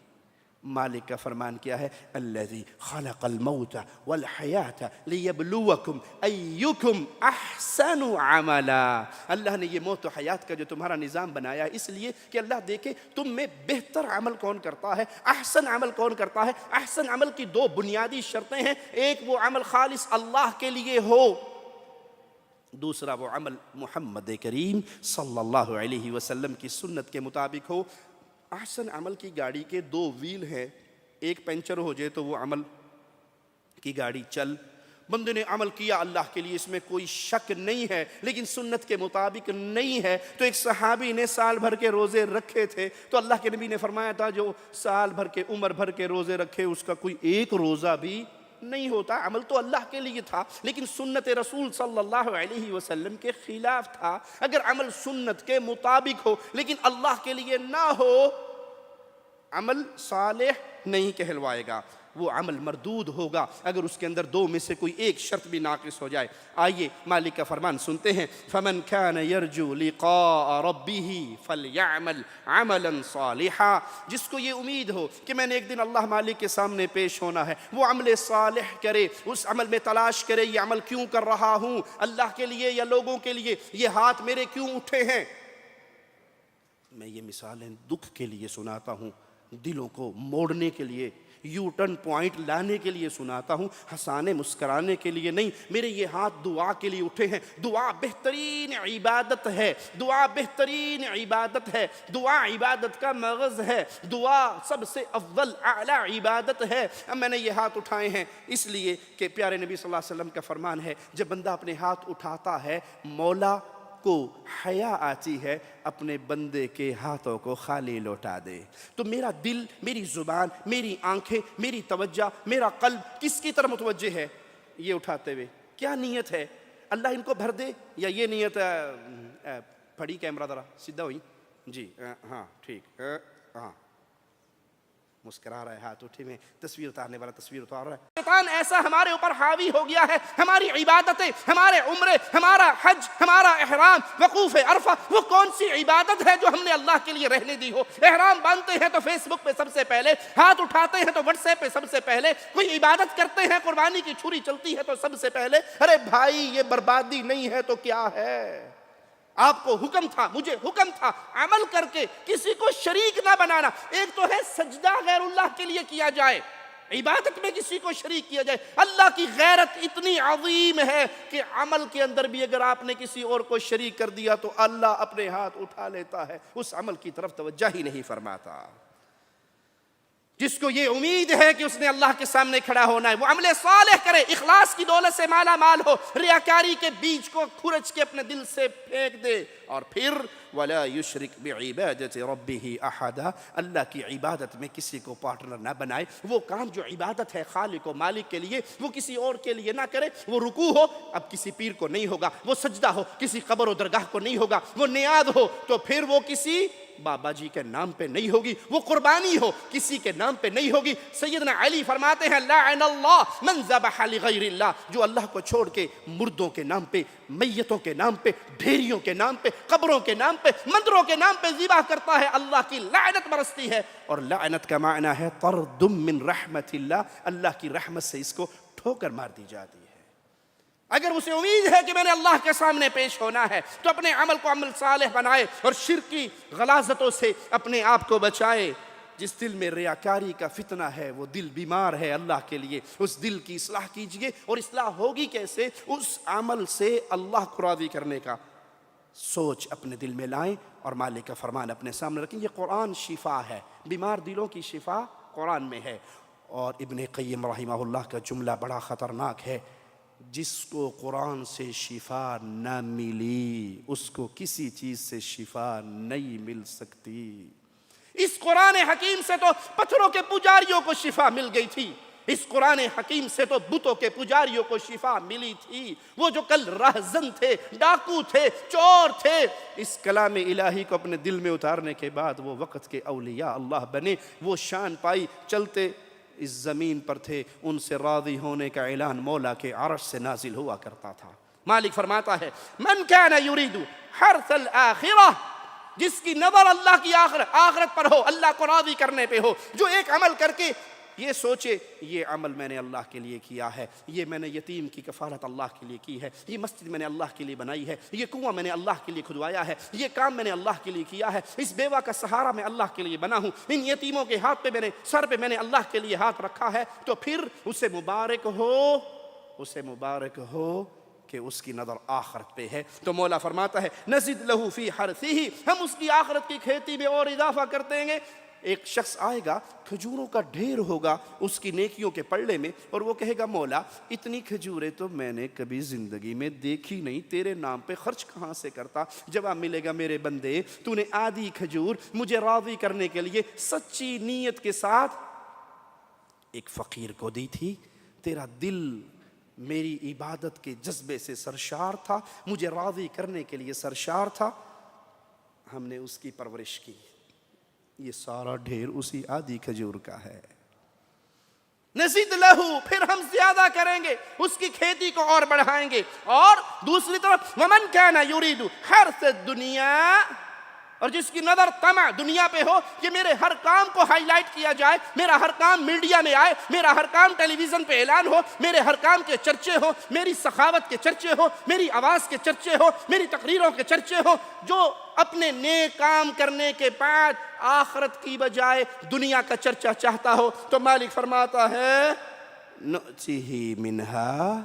[SPEAKER 1] مالک کا فرمان کیا ہے؟ الذی خلق الموت والحیاة لیبلوکم ایکم احسن عملا۔ اللہ نے یہ موت و حیات کا جو تمہارا نظام بنایا ہے اس لیے کہ اللہ دیکھے تم میں بہتر عمل کون کرتا ہے، احسن عمل کون کرتا ہے۔ احسن عمل کی 2 بنیادی شرطیں ہیں، ایک وہ عمل خالص اللہ کے لیے ہو، دوسرا وہ عمل محمد کریم صلی اللہ علیہ وسلم کی سنت کے مطابق ہو۔ احسن عمل کی گاڑی کے 2 ویل ہیں، ایک پنچر ہو جائے تو وہ عمل کی گاڑی چل، بندے نے عمل کیا اللہ کے لیے، اس میں کوئی شک نہیں ہے، لیکن سنت کے مطابق نہیں ہے۔ تو ایک صحابی نے سال بھر کے روزے رکھے تھے، تو اللہ کے نبی نے فرمایا تھا جو سال بھر کے عمر بھر کے روزے رکھے اس کا کوئی ایک روزہ بھی نہیں ہوتا۔ عمل تو اللہ کے لیے تھا لیکن سنت رسول صلی اللہ علیہ وسلم کے خلاف تھا۔ اگر عمل سنت کے مطابق ہو لیکن اللہ کے لیے نہ ہو، عمل صالح نہیں کہلوائے گا، وہ عمل مردود ہوگا اگر اس کے اندر 2 میں سے کوئی ایک شرط بھی ناقص ہو جائے۔ آئیے مالک کا فرمان سنتے ہیں، فَمَنْ كَانَ يَرْجُو لِقَاءَ رَبِّهِ فَلْيَعْمَلْ عَمَلًا صَالِحًا، جس کو یہ امید ہو کہ میں نے ایک دن اللہ مالک کے سامنے پیش ہونا ہے، وہ عمل صالح کرے، اس عمل میں تلاش کرے یہ عمل کیوں کر رہا ہوں، اللہ کے لیے یا لوگوں کے لیے، یہ ہاتھ میرے کیوں اٹھے ہیں۔ میں یہ مثالیں دکھ کے لیے سناتا ہوں، دلوں کو موڑنے کے لیے، یو ٹرن پوائنٹ لانے کے لیے سناتا ہوں، ہنسانے مسکرانے کے لیے نہیں۔ میرے یہ ہاتھ دعا کے لیے اٹھے ہیں۔ دعا بہترین عبادت ہے، دعا بہترین عبادت ہے، دعا عبادت کا مغز ہے، دعا سب سے اول اعلی عبادت ہے۔ اب میں نے یہ ہاتھ اٹھائے ہیں اس لیے کہ پیارے نبی صلی اللہ علیہ وسلم کا فرمان ہے، جب بندہ اپنے ہاتھ اٹھاتا ہے مولا کو حیا آتی ہے اپنے بندے کے ہاتھوں کو خالی لوٹا دے۔ تو میرا دل، میری زبان، میری آنکھیں، میری توجہ، میرا قلب کس کی طرف متوجہ ہے یہ اٹھاتے ہوئے؟ کیا نیت ہے؟ اللہ ان کو بھر دے، یا یہ نیت پھڑی کیمرہ ذرا سیدھا ہوئی جی، ہاں ٹھیک، ہاں مسکرا رہا ہے، ہاتھ اٹھے میں، تصویر اتارنے والا تصویر اتار رہا ہے۔ شیطان ایسا ہمارے اوپر حاوی ہو گیا ہے، ہماری عبادتیں، ہمارے عمرے، ہمارا حج، ہمارا احرام، وقوف عرفہ، وہ کون سی عبادت ہے جو ہم نے اللہ کے لیے رہنے دی ہو؟ احرام باندھتے ہیں تو فیس بک پہ سب سے پہلے، ہاتھ اٹھاتے ہیں تو واٹس ایپ پہ سب سے پہلے، کوئی عبادت کرتے ہیں قربانی کی چھری چلتی ہے تو سب سے پہلے۔ ارے بھائی یہ بربادی نہیں ہے تو کیا ہے؟ آپ کو حکم تھا، مجھے حکم تھا، عمل کر کے کسی کو شریک نہ بنانا۔ ایک تو ہے سجدہ غیر اللہ کے لیے کیا جائے، عبادت میں کسی کو شریک کیا جائے۔ اللہ کی غیرت اتنی عظیم ہے کہ عمل کے اندر بھی اگر آپ نے کسی اور کو شریک کر دیا تو اللہ اپنے ہاتھ اٹھا لیتا ہے، اس عمل کی طرف توجہ ہی نہیں فرماتا۔ جس کو یہ امید ہے کہ اس نے اللہ کے سامنے کھڑا ہونا ہے، وہ عمل صالح کرے، اخلاص کی دولت سے مالا مال ہو، ریاکاری کے بیج کو کھرچ کے اپنے دل سے پھینک دے، اور پھر وَلَا يُشْرِكْ بِعِبَادَةِ رَبِّهِ أَحَدًا، اللہ کی عبادت میں کسی کو پارٹنر نہ بنائے۔ وہ کام جو عبادت ہے خالق و مالک کے لیے، وہ کسی اور کے لیے نہ کرے۔ وہ رکوع ہو اب کسی پیر کو نہیں ہوگا، وہ سجدہ ہو کسی قبر و درگاہ کو نہیں ہوگا، وہ نیاز ہو تو پھر وہ کسی بابا جی کے نام پہ نہیں ہوگی، وہ قربانی ہو کسی کے نام پہ نہیں ہوگی۔ سیدنا علی فرماتے ہیں لعن اللہ من ذبح لغیر اللہ، جو اللہ کو چھوڑ کے مردوں کے نام پہ، میتوں کے نام پہ، ڈھیریوں کے نام پہ، قبروں کے نام پہ، مندروں کے نام پہ ذبح کرتا ہے، اللہ کی لعنت برستی ہے۔ اور لعنت کا معنی ہے طرد من رحمت اللہ، اللہ کی رحمت سے اس کو ٹھوکر مار دی جاتی ہے۔ اگر اسے امید ہے کہ میں نے اللہ کے سامنے پیش ہونا ہے تو اپنے عمل کو عمل صالح بنائے اور شرک کی غلاظتوں سے اپنے آپ کو بچائے۔ جس دل میں ریاکاری کا فتنہ ہے وہ دل بیمار ہے اللہ کے لیے، اس دل کی اصلاح کیجئے۔ اور اصلاح ہوگی کیسے؟ اس عمل سے اللہ کو راضی کرنے کا سوچ اپنے دل میں لائیں اور مالک کا فرمان اپنے سامنے رکھیں۔ یہ قرآن شفا ہے، بیمار دلوں کی شفا قرآن میں ہے۔ اور ابن قیم رحمہ اللہ کا جملہ بڑا خطرناک ہے، جس کو قرآن سے شفا نہ ملی اس کو کسی چیز سے شفا نہیں مل سکتی۔ اس قرآن حکیم سے تو پتھروں کے پجاریوں کو شفا مل گئی تھی، اس قرآن حکیم سے تو بتوں کے پجاریوں کو شفا ملی تھی۔ وہ جو کل رہزن تھے، ڈاکو تھے، چور تھے، اس کلام الہی کو اپنے دل میں اتارنے کے بعد وہ وقت کے اولیاء اللہ بنے، وہ شان پائی، چلتے اس زمین پر تھے، ان سے راضی ہونے کا اعلان مولا کے عرش سے نازل ہوا کرتا تھا۔ مالک فرماتا ہے من کان یرید حرث الآخرہ، جس کی نظر اللہ کی آخرت پر ہو، اللہ کو راضی کرنے پہ ہو، جو ایک عمل کر کے یہ سوچے یہ عمل میں نے اللہ کے لیے کیا ہے، یہ میں نے یتیم کی کفالت اللہ کے لیے کی ہے، یہ مسجد میں نے اللہ کے لیے بنائی ہے، یہ کنواں میں نے اللہ کے لیے کھدوایا ہے، یہ کام میں نے اللہ کے لیے کیا ہے، اس بیوہ کا سہارا میں اللہ کے لیے بنا ہوں، ان یتیموں کے ہاتھ پہ میں نے، سر پہ میں نے اللہ کے لیے ہاتھ رکھا ہے، تو پھر اسے مبارک ہو کہ اس کی نظر آخرت پہ ہے۔ تو مولا فرماتا ہے نزد لہو فی حرثہ، ہم اس کی آخرت کی کھیتی میں اور اضافہ کر دیں گے۔ ایک شخص آئے گا، کھجوروں کا ڈھیر ہوگا اس کی نیکیوں کے پلڑے میں، اور وہ کہے گا مولا اتنی کھجوریں تو میں نے کبھی زندگی میں دیکھی نہیں، تیرے نام پہ خرچ کہاں سے کرتا؟ جواب ملے گا میرے بندے تو نے آدھی کھجور مجھے راضی کرنے کے لیے سچی نیت کے ساتھ ایک فقیر کو دی تھی، تیرا دل میری عبادت کے جذبے سے سرشار تھا، مجھے راضی کرنے کے لیے سرشار تھا، ہم نے اس کی پرورش کی، یہ سارا ڈھیر اسی آدھی کھجور کا ہے۔ نزید لہو، پھر ہم زیادہ کریں گے، اس کی کھیتی کو اور بڑھائیں گے۔ اور دوسری طرف ومن کان یرید حرث الدنیا، اور جس کی نظر طمع دنیا پہ ہو کہ میرے ہر کام کو ہائی لائٹ کیا جائے، میرا ہر کام میڈیا میں آئے، میرا ہر کام ٹیلی ویژن پہ اعلان ہو، میرے ہر کام کے چرچے ہو، میری سخاوت کے چرچے ہو، میری آواز کے چرچے ہو، میری تقریروں کے چرچے ہو، جو اپنے نیک کام کرنے کے بعد آخرت کی بجائے دنیا کا چرچا چاہتا ہو، تو مالک فرماتا ہے نؤتیہ منہا،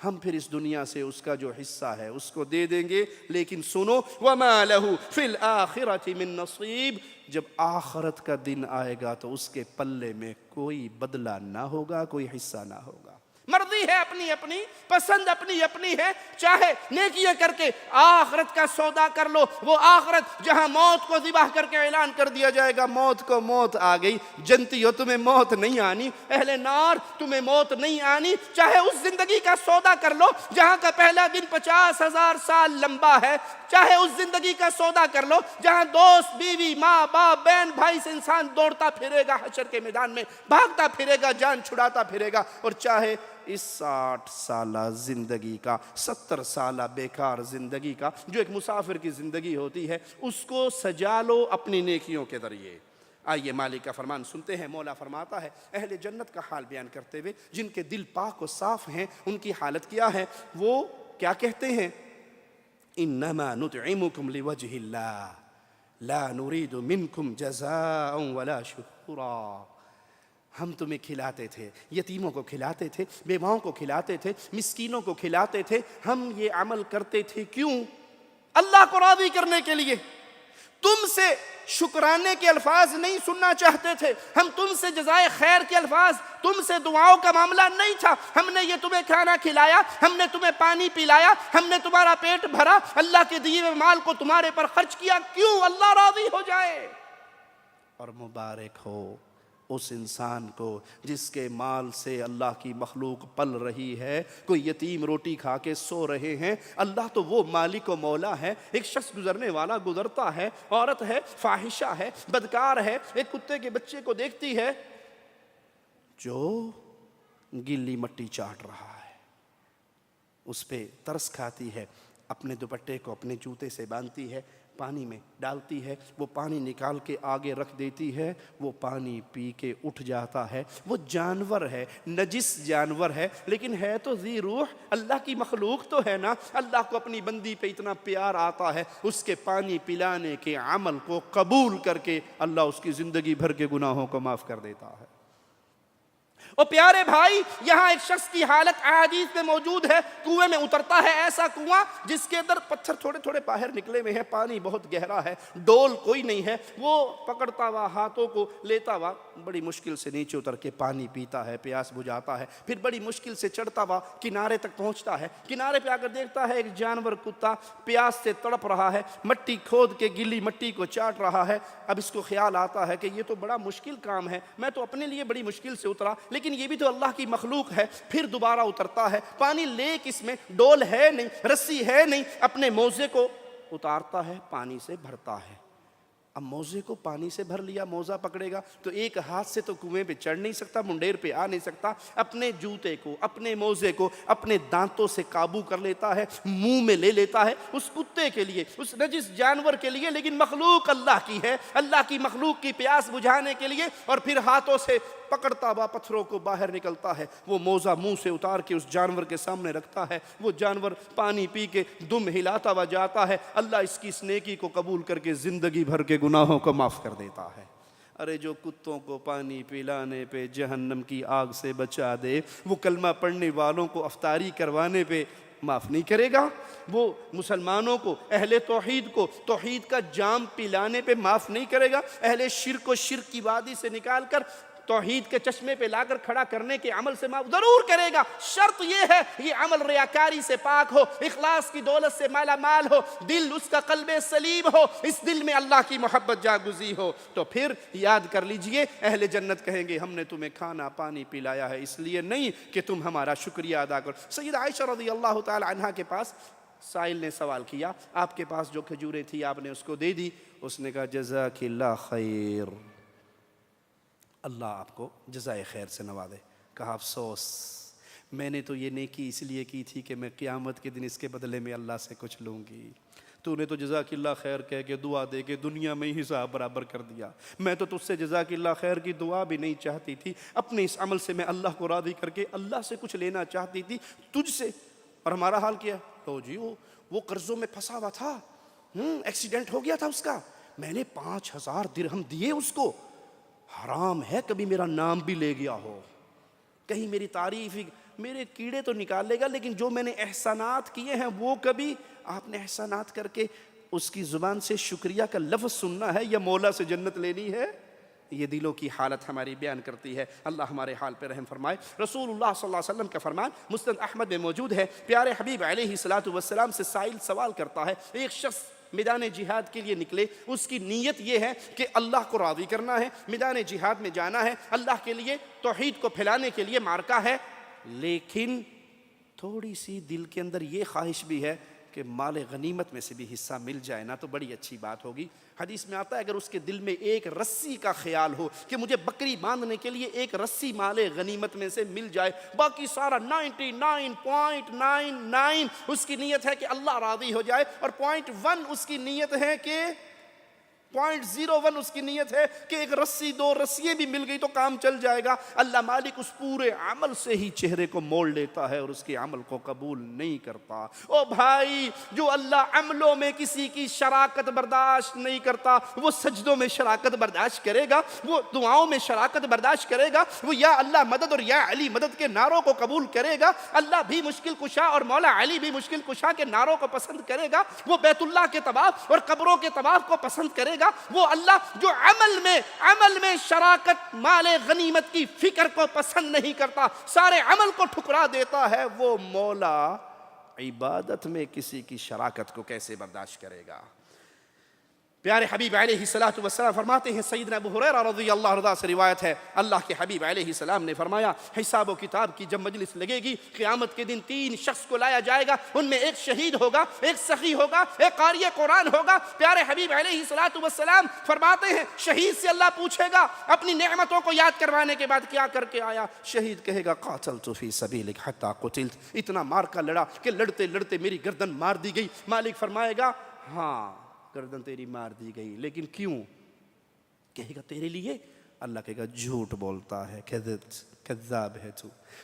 [SPEAKER 1] ہم پھر اس دنیا سے اس کا جو حصہ ہے اس کو دے دیں گے، لیکن سنو وَمَا لَهُ فِي الْآخِرَةِ مِن نَصِيب، جب آخرت کا دن آئے گا تو اس کے پلے میں کوئی بدلہ نہ ہوگا، کوئی حصہ نہ ہوگا۔ مرضی ہے اپنی اپنی، پسند اپنی اپنی ہے، چاہے نیکیاں کر کے آخرت کا سودا کر لو، وہ آخرت جہاں موت کو ذبح کر کے اعلان کر دیا جائے گا موت کو موت آ گئی، جنتی ہو تمہیں موت نہیں آنی، اہل نار تمہیں موت نہیں آنی، چاہے اس زندگی کا سودا کر لو جہاں کا پہلا دن 50,000 سال لمبا ہے، چاہے اس زندگی کا سودا کر لو جہاں دوست بیوی ماں باپ بہن بھائی سے انسان دوڑتا پھرے گا، حشر کے میدان میں بھاگتا پھرے گا، جان چھڑاتا پھرے گا، اور چاہے اس 60 سالہ زندگی کا 70 سالہ بیکار زندگی کا جو ایک مسافر کی زندگی ہوتی ہے اس کو سجا لو اپنی نیکیوں کے ذریعے۔ آئیے مالک کا فرمان سنتے ہیں، مولا فرماتا ہے اہل جنت کا حال بیان کرتے ہوئے، جن کے دل پاک و صاف ہیں ان کی حالت کیا ہے، وہ کیا کہتے ہیں، انما نطعمکم لوجہ اللہ لا نرید منکم جزاء ولا شکورا، ہم تمہیں کھلاتے تھے، یتیموں کو کھلاتے تھے، بیواؤں کو کھلاتے تھے، مسکینوں کو کھلاتے تھے، ہم یہ عمل کرتے تھے کیوں؟ اللہ کو راضی کرنے کے لیے، تم سے شکرانے کے الفاظ نہیں سننا چاہتے تھے، ہم تم سے جزائے خیر کے الفاظ، تم سے دعاؤں کا معاملہ نہیں تھا، ہم نے یہ تمہیں کھانا کھلایا، ہم نے تمہیں پانی پلایا، ہم نے تمہارا پیٹ بھرا، اللہ کے دیے ہوئے مال کو تمہارے پر خرچ کیا، کیوں؟ اللہ راضی ہو جائے۔ اور مبارک ہو اس انسان کو جس کے مال سے اللہ کی مخلوق پل رہی ہے، کوئی یتیم روٹی کھا کے سو رہے ہیں، اللہ تو وہ مالک و مولا ہے، ایک شخص گزرنے والا گزرتا ہے، عورت ہے فاحشہ ہے بدکار ہے، ایک کتے کے بچے کو دیکھتی ہے جو گلی مٹی چاٹ رہا ہے، اس پہ ترس کھاتی ہے، اپنے دوپٹے کو اپنے جوتے سے باندھتی ہے، پانی میں ڈالتی ہے، وہ پانی نکال کے آگے رکھ دیتی ہے، وہ پانی پی کے اٹھ جاتا ہے، وہ جانور ہے، نجس جانور ہے، لیکن ہے تو ذی روح، اللہ کی مخلوق تو ہے نا، اللہ کو اپنی بندی پہ اتنا پیار آتا ہے، اس کے پانی پلانے کے عمل کو قبول کر کے اللہ اس کی زندگی بھر کے گناہوں کو معاف کر دیتا ہے۔ اور پیارے بھائی، یہاں ایک شخص کی حالت احادیث میں موجود ہے، کنویں میں اترتا ہے، ایسا کنواں جس کے اندر پتھر تھوڑے تھوڑے باہر نکلے ہوئے ہیں، پانی بہت گہرا ہے، ڈول کوئی نہیں ہے، وہ پکڑتا ہوا ہاتھوں کو لیتا ہوا بڑی مشکل سے نیچے اتر کے پانی پیتا ہے، پیاس بجھاتا ہے، پھر بڑی مشکل سے چڑھتا ہوا کنارے تک پہنچتا ہے، کنارے پہ آ کر دیکھتا ہے ایک جانور کتا پیاس سے تڑپ رہا ہے، مٹی کھود کے گلی مٹی کو چاٹ رہا ہے۔ اب اس کو خیال آتا ہے کہ یہ تو بڑا مشکل کام ہے، میں تو اپنے لیے بڑی مشکل سے اترا، لیکن یہ بھی تو اللہ کی مخلوق ہے، پھر دوبارہ اترتا ہے، پانی لے کس میں، ڈول ہے نہیں، رسی ہے نہیں، اپنے موزے کو اتارتا ہے، پانی سے بھرتا ہے۔ اب موزے کو پانی سے بھر لیا، موزہ پکڑے گا تو ایک ہاتھ سے تو کنویں پہ چڑھ نہیں سکتا، منڈیر پہ آ نہیں سکتا، اپنے جوتے کو اپنے موزے کو اپنے دانتوں سے قابو کر لیتا ہے، منہ میں لے لیتا ہے، اس کتے کے لیے، اس نجس جانور کے لیے، لیکن مخلوق اللہ کی ہے، اللہ کی مخلوق کی پیاس بجھانے کے لیے، اور پھر ہاتھوں سے پکڑتا ہوا پتھروں کو باہر نکلتا ہے، وہ موزہ منہ سے اتار کے اس جانور کے سامنے رکھتا ہے، وہ جانور پانی پی کے دم ہلاتا ہوا جاتا ہے، اللہ اس کی اس نیکی کو قبول کر کے زندگی بھر کے گناہوں کو معاف کر دیتا ہے۔ ارے جو کتوں کو پانی پلانے پہ جہنم کی آگ سے بچا دے، وہ کلمہ پڑھنے والوں کو افطاری کروانے پہ معاف نہیں کرے گا؟ وہ مسلمانوں کو، اہل توحید کو توحید کا جام پلانے پہ معاف نہیں کرے گا؟ اہل شرک کو شرک کی وادی سے نکال کر توحید کے چشمے پہ لا کر کھڑا کرنے کے عمل سے معاف ضرور کرے گا، شرط یہ ہے یہ عمل ریاکاری سے پاک ہو، اخلاص کی دولت سے مالا مال ہو، دل اس کا قلب سلیم ہو، اس دل میں اللہ کی محبت جاگزی ہو، تو پھر یاد کر لیجئے اہل جنت کہیں گے ہم نے تمہیں کھانا پانی پلایا ہے اس لیے نہیں کہ تم ہمارا شکریہ ادا کرو۔ سیدہ عائشہ رضی اللہ تعالی عنہا کے پاس سائل نے سوال کیا، آپ کے پاس جو کھجوریں تھی آپ نے اس کو دے دی، اس نے کہا جزاک اللہ خیر، اللہ آپ کو جزائے خیر سے نوازے۔ کہا افسوس، میں نے تو یہ نیکی اس لیے کی تھی کہ میں قیامت کے دن اس کے بدلے میں اللہ سے کچھ لوں گی، تو نے تو جزاک اللہ خیر کہہ کے دعا دے کے دنیا میں ہی حساب برابر کر دیا. میں تو تجھ سے جزاک اللہ خیر کی دعا بھی نہیں چاہتی تھی. اپنے اس عمل سے میں اللہ کو راضی کر کے اللہ سے کچھ لینا چاہتی تھی تجھ سے. اور ہمارا حال کیا؟ تو جی وہ قرضوں میں پھنسا ہوا تھا, ایکسیڈنٹ ہو گیا تھا اس کا, میں نے 5,000 درہم دیے اس کو. حرام ہے کبھی میرا نام بھی لے گیا ہو, کہیں میری تعریف ہی, میرے کیڑے تو نکال لے گا, لیکن جو میں نے احسانات کیے ہیں وہ کبھی آپ نے احسانات کر کے اس کی زبان سے شکریہ کا لفظ سننا ہے یا مولا سے جنت لینی ہے؟ یہ دلوں کی حالت ہماری بیان کرتی ہے. اللہ ہمارے حال پہ رحم فرمائے. رسول اللہ صلی اللہ علیہ وسلم کا فرمان مسند احمد میں موجود ہے. پیارے حبیب علیہ الصلوۃ والسلام سے سائل سوال کرتا ہے, ایک شخص میدان جہاد کے لیے نکلے, اس کی نیت یہ ہے کہ اللہ کو راضی کرنا ہے, میدان جہاد میں جانا ہے, اللہ کے لیے توحید کو پھیلانے کے لیے مارکا ہے, لیکن تھوڑی سی دل کے اندر یہ خواہش بھی ہے کہ مال غنیمت میں سے بھی حصہ مل جائے نا تو بڑی اچھی بات ہوگی. حدیث میں آتا ہے اگر اس کے دل میں ایک رسی کا خیال ہو کہ مجھے بکری باندھنے کے لیے ایک رسی مال غنیمت میں سے مل جائے, باقی سارا 99.99 اس کی نیت ہے کہ اللہ راضی ہو جائے, اور 0.1 اس کی نیت ہے کہ 0.01 اس کی نیت ہے کہ ایک رسی 2 رسییں بھی مل گئی تو کام چل جائے گا, اللہ مالک اس پورے عمل سے ہی چہرے کو موڑ لیتا ہے اور اس کے عمل کو قبول نہیں کرتا. او بھائی, جو اللہ عملوں میں کسی کی شراکت برداشت نہیں کرتا وہ سجدوں میں شراکت برداشت کرے گا, وہ دعاؤں میں شراکت برداشت کرے گا, وہ یا اللہ مدد اور یا علی مدد کے نعروں کو قبول کرے گا. اللہ بھی مشکل کشا اور مولا علی بھی مشکل کشا کے نعروں کو پسند کرے گا, وہ بیت اللہ کے طواف اور قبروں کے طواف کو پسند کرے گا. وہ اللہ جو عمل میں شراکت مال غنیمت کی فکر کو پسند نہیں کرتا, سارے عمل کو ٹھکرا دیتا ہے, وہ مولا عبادت میں کسی کی شراکت کو کیسے برداشت کرے گا؟ پیارے حبیب علیہ الصلوۃ والسلام فرماتے ہیں, سیدنا ابو ہریرہ رضی اللہ عنہ سے روایت ہے, اللہ کے حبیب علیہ السلام نے فرمایا حساب و کتاب کی جب مجلس لگے گی قیامت کے دن 3 شخص کو لایا جائے گا, ان میں ایک شہید ہوگا, ایک سخی ہوگا, ایک قاری قرآن ہوگا. پیارے حبیب علیہ الصلوۃ والسلام فرماتے ہیں شہید سے اللہ پوچھے گا اپنی نعمتوں کو یاد کروانے کے بعد کیا کر کے آیا؟ شہید کہے گا قاتلت فی سبیلک حتی قتلت, اتنا مار کا لڑا کہ لڑتے لڑتے میری گردن مار دی گئی. مالک فرمائے گا ہاں گردن تیری مار دی گئی, لیکن کیوں؟ کہے گا تیرے لیے. اللہ کہے گا جھوٹ بولتا ہے, کذاب ہے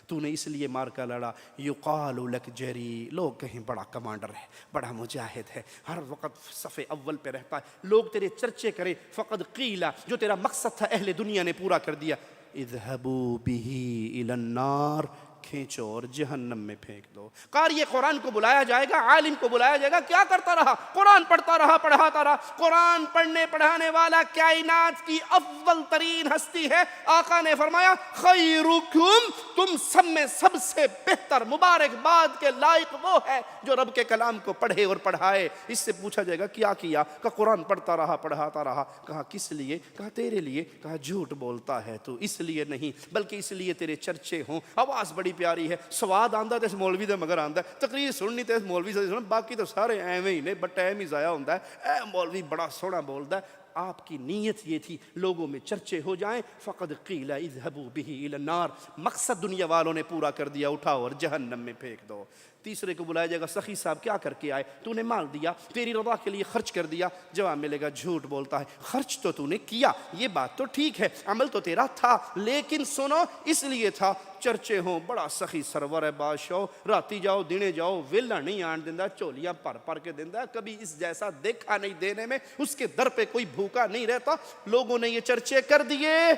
[SPEAKER 1] تو نے اس لیے مار کا لڑا. یقال لک جری, لوگ کہیں بڑا کمانڈر ہے, بڑا مجاہد ہے, ہر وقت صف اول پہ رہتا ہے, لوگ تیرے چرچے کریں. فقد قیل, جو تیرا مقصد تھا اہل دنیا نے پورا کر دیا. اذهبوا به الى النار, کھینچو اور جہنم میں پھینک دو. قاری قرآن کو بلایا جائے گا, عالم کو بلایا جائے گا, کیا کرتا رہا؟ قرآن پڑھتا رہا, پڑھاتا رہا. قرآن پڑھنے پڑھانے والا کائنات کی افضل ترین ہستی ہے. آقا نے فرمایا خیرکم, تم سب میں سب سے بہتر مبارکباد کے لائق وہ ہے جو رب کے کلام کو پڑھے اور پڑھائے. اس سے پوچھا جائے گا کیا کیا؟ کہ قرآن پڑھتا رہا, پڑھاتا رہا. کہا کس لیے؟ کہا تیرے لیے. کہا جھوٹ بولتا ہے تو, اس لیے نہیں بلکہ اس لیے تیرے چرچے ہوں. آواز بڑی پیاری ہے, سواد آندا تے مولوی دے مگر آندا ہے, تقریر سننی تے مولوی سے سن, باقی تو سارے ایویں ہی نے, بٹ ٹائم ہی ضائع ہوندا ہے. اے مولوی بڑا سوہنا بولدا ہے. آپ کی نیت یہ تھی لوگوں میں چرچے ہو جائیں. فقد قیل اذهبوا به الى النار, مقصد دنیا والوں نے پورا کر دیا, اٹھاؤ اور جہنم میں پھینک دو. تیسرے کو بلایا جائے گا, سخی صاحب کیا کر کے آئے؟ تو نے مال دیا, تیری رضا کے لیے خرچ کر دیا. جواب ملے گا جھوٹ بولتا ہے. خرچ تو نے کیا, یہ بات تو ٹھیک ہے, عمل تو تیرا تھا, لیکن سنو اس لیے تھا چرچے ہوں بڑا سخی سرور ہے بادشاہ, راتی جاؤ دینے جاؤ, ویلا نہیں آن دیندا, چولیاں پر کے دیندا, کبھی اس جیسا دیکھا نہیں دینے میں, اس کے در پہ کوئی بھوکا نہیں رہتا. لوگوں نے یہ چرچے کر دیے,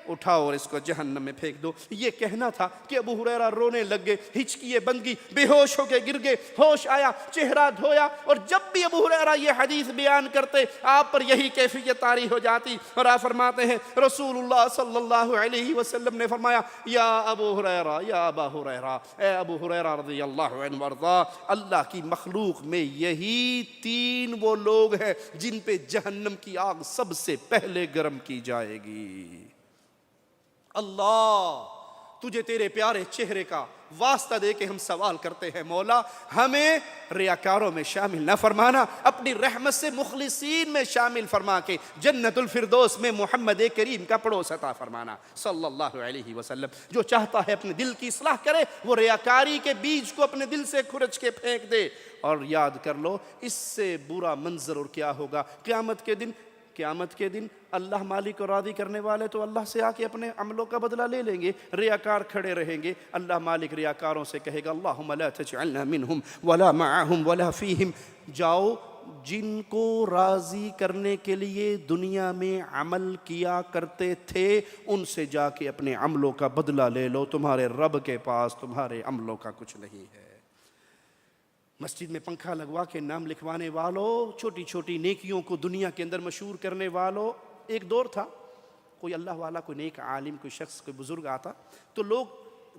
[SPEAKER 1] اٹھاؤ اور اس کو جہنم میں پھینک دو. یہ کہنا تھا کہ ابو ہریرہ رونے لگ گئے, ہچکیے بن گئی, بے ہوش ہو کے گر گئے. ہوش آیا, چہرہ دھویا, اور جب بھی ابو ہریرہ یہ حدیث بیان کرتے آپ پر یہی کیفیت طاری ہو جاتی. اور آپ فرماتے ہیں رسول اللہ صلی اللہ علیہ وسلم نے فرمایا یا ابو ہریرہ, یا ابا ہریرہ, اے ابو ہریرہ رضی اللہ عنہ وارضا, اللہ کی مخلوق میں یہی 3 وہ لوگ ہیں جن پہ جہنم کی آگ سب سے پہلے گرم کی جائے گی. اللہ تجھے تیرے پیارے چہرے کا واسطہ دے کے ہم سوال کرتے ہیں مولا ہمیں ریاکاروں میں شامل نہ فرمانا، اپنی رحمت سے مخلصین میں شامل فرما کے جنت الفردوس میں محمد کریم کا پڑوس عطا فرمانا صلی اللہ علیہ وسلم۔ جو چاہتا ہے اپنے دل کی اصلاح کرے، وہ ریاکاری کے بیج کو اپنے دل سے کھرچ کے پھینک دے، اور یاد کر لو اس سے برا منظر اور کیا ہوگا قیامت کے دن اللہ مالک کو راضی کرنے والے تو اللہ سے آ کے اپنے عملوں کا بدلہ لے لیں گے، ریاکار کھڑے رہیں گے، اللہ مالک ریاکاروں سے کہے گا اللہم لا تجعلنا منہم ولا معہم ولا فیہم، جاؤ جن کو راضی کرنے کے لیے دنیا میں عمل کیا کرتے تھے ان سے جا کے اپنے عملوں کا بدلہ لے لو، تمہارے رب کے پاس تمہارے عملوں کا کچھ نہیں ہے۔ مسجد میں پنکھا لگوا کے نام لکھوانے والوں، چھوٹی چھوٹی نیکیوں کو دنیا کے اندر مشہور کرنے والوں، ایک دور تھا کوئی اللہ والا، کوئی نیک عالم، کوئی شخص، کوئی بزرگ آتا تو لوگ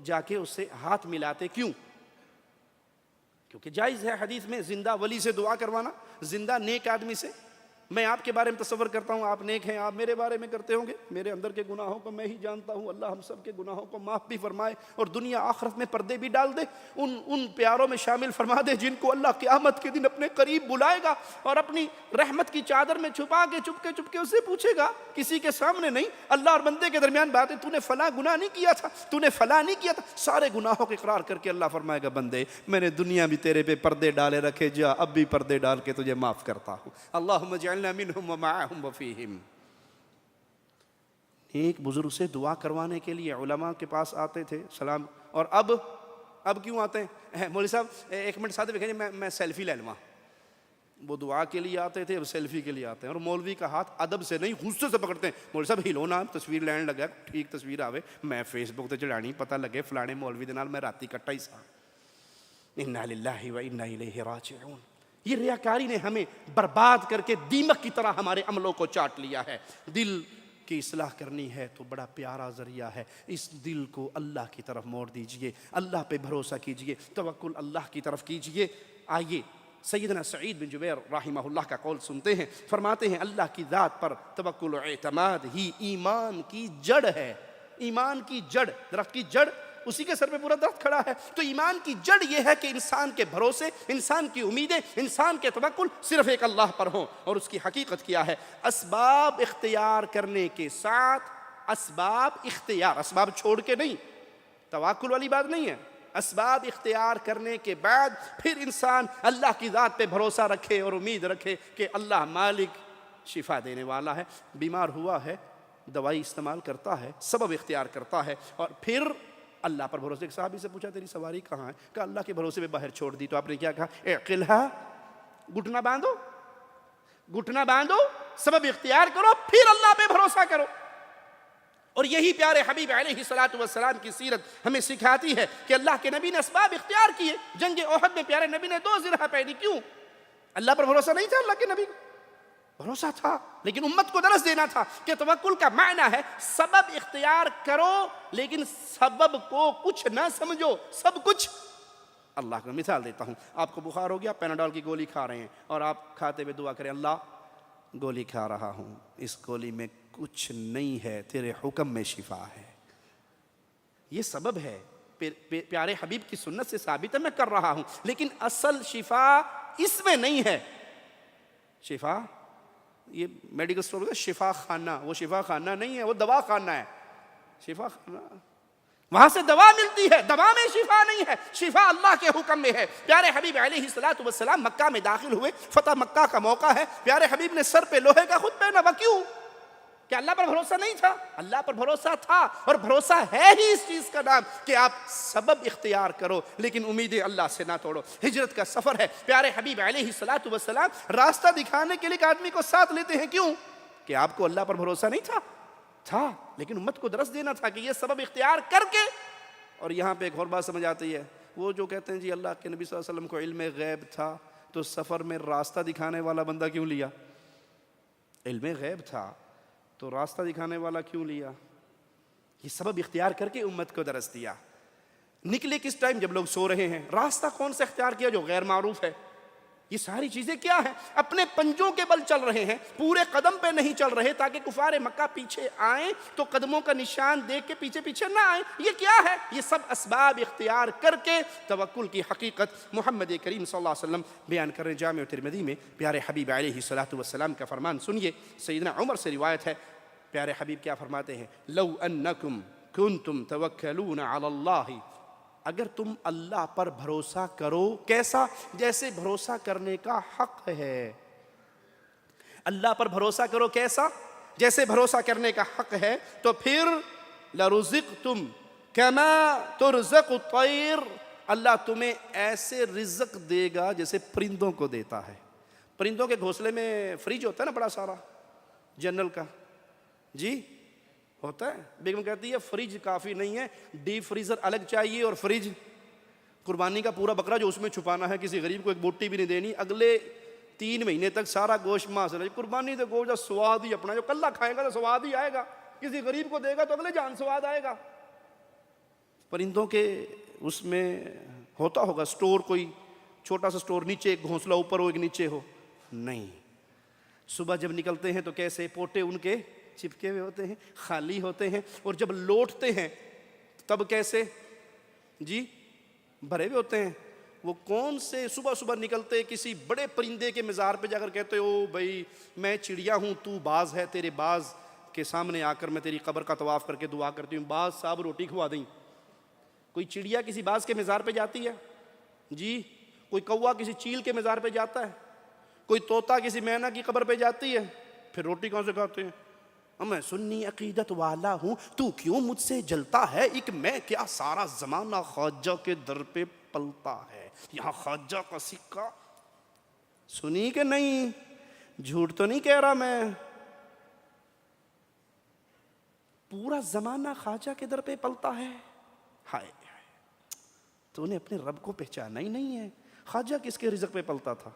[SPEAKER 1] جا کے اس سے ہاتھ ملاتے، کیونکہ جائز ہے حدیث میں زندہ ولی سے دعا کروانا، زندہ نیک آدمی سے۔ میں آپ کے بارے میں تصور کرتا ہوں آپ نیک ہیں، آپ میرے بارے میں کرتے ہوں گے، میرے اندر کے گناہوں کو میں ہی جانتا ہوں، اللہ ہم سب کے گناہوں کو معاف بھی فرمائے اور دنیا آخرت میں پردے بھی ڈال دے، ان پیاروں میں شامل فرما دے جن کو اللہ قیامت کے دن اپنے قریب بلائے گا اور اپنی رحمت کی چادر میں چھپا کے چپ کے اسے پوچھے گا، کسی کے سامنے نہیں، اللہ اور بندے کے درمیان بات ہے، تو نے فلاں گناہ نہیں کیا تھا، تو نے فلاں نہیں کیا تھا، سارے گناہوں کے اقرار کر کے اللہ فرمائے گا بندے میں نے دنیا بھی تیرے پہ پردے ڈالے رکھے، جا اب بھی پردے ڈال کے تجھے معاف کرتا ہوں، اللہم اجعلنا منہم ومعہم وفیہم۔ ایک بزرگ سے دعا کروانے کے لیے علماء کے پاس آتے تھے سلام، اور اب کیوں آتے ہیں؟ مولوی صاحب ایک منٹ ساتھ میں میں سیلفی لے لوں۔ وہ دعا کے لیے آتے تھے، اب سیلفی کے لیے آتے ہیں، اور مولوی کا ہاتھ ادب سے نہیں غصے سے پکڑتے ہیں، مولوی صاحب ہلو نا تصویر لین لگا، ٹھیک تصویر آوے میں فیس بک تے چڑھانی، پتہ لگے فلانے مولوی دے نال میں راتی کٹا ہی سا۔ انا للہ و انا الیہ راجعون۔ یہ ریاکاری نے ہمیں برباد کر کے دیمک کی طرح ہمارے عملوں کو چاٹ لیا ہے۔ دل کی اصلاح کرنی ہے تو بڑا پیارا ذریعہ ہے، اس دل کو اللہ کی طرف موڑ دیجئے، اللہ پہ بھروسہ کیجئے، توکل اللہ کی طرف کیجئے۔ آئیے سیدنا سعید بن جبیر رحمہ اللہ کا قول سنتے ہیں، فرماتے ہیں اللہ کی ذات پر توکل و اعتماد ہی ایمان کی جڑ ہے۔ ایمان کی جڑ، درخت کی جڑ، اسی کے سر پہ پورا درخت کھڑا ہے، تو ایمان کی جڑ یہ ہے کہ انسان کے بھروسے، انسان کی امیدیں، انسان کے توکل صرف ایک اللہ پر ہوں۔ اور اس کی حقیقت کیا ہے؟ اسباب اختیار کرنے کے ساتھ، اسباب چھوڑ کے نہیں، توکل والی بات نہیں ہے، اسباب اختیار کرنے کے بعد پھر انسان اللہ کی ذات پہ بھروسہ رکھے اور امید رکھے کہ اللہ مالک شفا دینے والا ہے، بیمار ہوا ہے دوائی استعمال کرتا ہے، سبب اختیار کرتا ہے، اور پھر اللہ پر بھروسے۔ ایک صحابی سے پوچھا تیری سواری کہاں ہے؟ کہا اللہ کے بھروسے پہ باہر چھوڑ دی، تو آپ نے کیا کہا؟ اعقلھا، گھٹنا باندھو، سبب اختیار کرو، پھر اللہ پہ بھروسہ کرو۔ اور یہی پیارے حبیب علیہ الصلوۃ والسلام کی سیرت ہمیں سکھاتی ہے کہ اللہ کے نبی نے اسباب اختیار کیے۔ جنگ احد میں پیارے نبی نے 2 زرہ پہنی، کیوں؟ اللہ پر بھروسہ نہیں تھا، اللہ کے نبی کو بھروسہ تھا، لیکن امت کو درس دینا تھا کہ توکل کا معنی ہے سبب اختیار کرو لیکن سبب کو کچھ نہ سمجھو، سب کچھ اللہ کو۔ مثال دیتا ہوں، آپ کو بخار ہو گیا، پیناڈول کی گولی کھا رہے ہیں، اور آپ کھاتے ہوئے دعا کریں اللہ گولی کھا رہا ہوں، اس گولی میں کچھ نہیں ہے، تیرے حکم میں شفا ہے، یہ سبب ہے، پیارے حبیب کی سنت سے ثابت ہے میں کر رہا ہوں، لیکن اصل شفا اس میں نہیں ہے۔ شفا یہ میڈیکل سٹور کا شفا خانہ، وہ شفا خانہ نہیں ہے، وہ دوا خانہ ہے۔ شفا خانہ وہاں سے دوا ملتی ہے، دوا میں شفا نہیں ہے، شفا اللہ کے حکم میں ہے۔ پیارے حبیب علیہ الصلوۃ والسلام مکہ میں داخل ہوئے، فتح مکہ کا موقع ہے، پیارے حبیب نے سر پہ لوہے کا خود پہنا، کیوں؟ کہ اللہ پر بھروسہ نہیں تھا؟ اللہ پر بھروسہ تھا، اور بھروسہ ہے ہی اس چیز کا نام کہ آپ سبب اختیار کرو لیکن امیدیں اللہ سے نہ توڑو۔ ہجرت کا سفر ہے، پیارے حبیب علیہ الصلوۃ والسلام راستہ دکھانے کے لیے ایک آدمی کو ساتھ لیتے ہیں، کیوں؟ کہ آپ کو اللہ پر بھروسہ نہیں تھا لیکن امت کو درس دینا تھا کہ یہ سبب اختیار کر کے۔ اور یہاں پہ ایک اور بات سمجھ آتی ہے، وہ جو کہتے ہیں جی اللہ کے نبی صلی اللہ علیہ وسلم کو علم غیب تھا تو سفر میں راستہ دکھانے والا بندہ کیوں لیا؟ علم غیب تھا تو راستہ دکھانے والا کیوں لیا؟ یہ سبب اختیار کر کے امت کو درس دیا۔ نکلے کس ٹائم؟ جب لوگ سو رہے ہیں۔ راستہ کون سا اختیار کیا؟ جو غیر معروف ہے، یہ ساری چیزیں کیا ہیں؟ اپنے پنجوں کے بل چل رہے ہیں، پورے قدم پہ نہیں چل رہے تاکہ کفار مکہ پیچھے آئیں تو قدموں کا نشان دیکھ کے پیچھے پیچھے نہ آئیں۔ یہ کیا ہے؟ یہ سب اسباب اختیار کر کے توکل کی حقیقت محمد کریم صلی اللہ علیہ وسلم بیان کر رہے ہیں۔ جامع ترمذی میں پیارے حبیب علیہ الصلوۃ والسلام کا فرمان سنیے، سیدنا عمر سے روایت ہے، پیارے حبیب کیا فرماتے ہیں؟ لو انکم کنتم توکلون علی اللہ، اگر تم اللہ پر بھروسہ کرو، کیسا؟ جیسے بھروسہ کرنے کا حق ہے۔ اللہ پر بھروسہ کرو کیسا؟ جیسے بھروسہ کرنے کا حق ہے، تو پھر لرزقتم کما ترزق الطیر، اللہ تمہیں ایسے رزق دے گا جیسے پرندوں کو دیتا ہے۔ پرندوں کے گھونسلے میں فریج ہوتا ہے نا بڑا سارا، جنرل کا، جی ہوتا ہے۔ بیگم کہتی ہے فریج کافی نہیں ہے، ڈیپ فریزر الگ چاہیے، اور فریج قربانی کا پورا بکرا جو اس میں چھپانا ہے، کسی غریب کو ایک بوٹی بھی نہیں دینی، اگلے 3 مہینے تک سارا گوشت ماسل ہے۔ قربانی تو گوشت سواد ہی اپنا، جو کلہ کھائے گا تو سواد ہی آئے گا، کسی غریب کو دے گا تو اگلے جان سواد آئے گا۔ پرندوں کے اس میں ہوتا ہوگا سٹور، کوئی چھوٹا سا سٹور، نیچے ایک گھونسلہ اوپر ہو ایک نیچے ہو، نہیں۔ صبح جب نکلتے ہیں تو کیسے پوٹے ان کے چپکے ہوئے ہوتے ہیں، خالی ہوتے ہیں، اور جب لوٹتے ہیں تب کیسے؟ جی بھرے ہوئے ہوتے ہیں۔ وہ کون سے صبح صبح نکلتے کسی بڑے پرندے کے مزار پہ جا کر کہتے ہو بھائی میں چڑیا ہوں، تو باز ہے، تیرے باز کے سامنے آ کر میں تیری قبر کا طواف کر کے دعا کرتی ہوں، باز صاحب روٹی کھوا دیں۔ کوئی چڑیا کسی باز کے مزار پہ جاتی ہے؟ جی کوئی کوا کسی چیل کے مزار پہ جاتا ہے؟ کوئی طوطا کسی مینا کی قبر پہ جاتی ہے؟ پھر روٹی کہاں سے کھاتے ہیں؟ میں سنی عقیدت والا ہوں، تو کیوں مجھ سے جلتا ہے؟ ایک میں کیا سارا زمانہ خواجہ کے در پہ پلتا ہے، یہاں خواجہ کا سکہ سنی کہ نہیں؟ جھوٹ تو نہیں کہہ رہا میں، پورا زمانہ خواجہ کے در پہ پلتا ہے۔ ہائے تو نے اپنے رب کو پہچانا ہی نہیں ہے۔ خواجہ کس کے رزق پہ پلتا تھا؟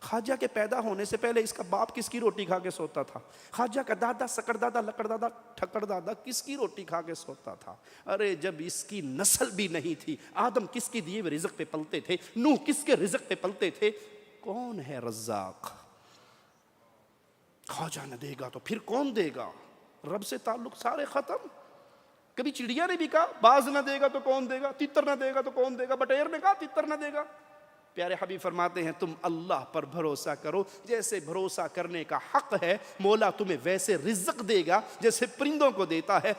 [SPEAKER 1] خواجہ کے پیدا ہونے سے پہلے اس کا باپ کس کی روٹی کھا کے سوتا تھا؟ خواجہ کا دادا سکڑ دادا لکڑ دادا ٹھکڑ دادا کس کی روٹی کھا کے سوتا تھا؟ ارے جب اس کی نسل بھی نہیں تھی، آدم کس کی دیے ہوئے رزق پہ پلتے تھے؟ نوح کس کے رزق پہ پلتے تھے؟ کون ہے رزاق؟ خواجہ نہ دے گا تو پھر کون دے گا؟ رب سے تعلق سارے ختم۔ کبھی چڑیا نے بھی کہا باز نہ دے گا تو کون دے گا، تتر نہ دے گا تو کون دے گا، بٹیر نے کہا تتر نہ دے گا۔ پیارے حبیب فرماتے ہیں تم اللہ پر بھروسہ کرو، جیسے بھروسہ کرنے کا حق ہے، مولا تمہیں ویسے رزق دے گا جیسے پرندوں کو دیتا ہے۔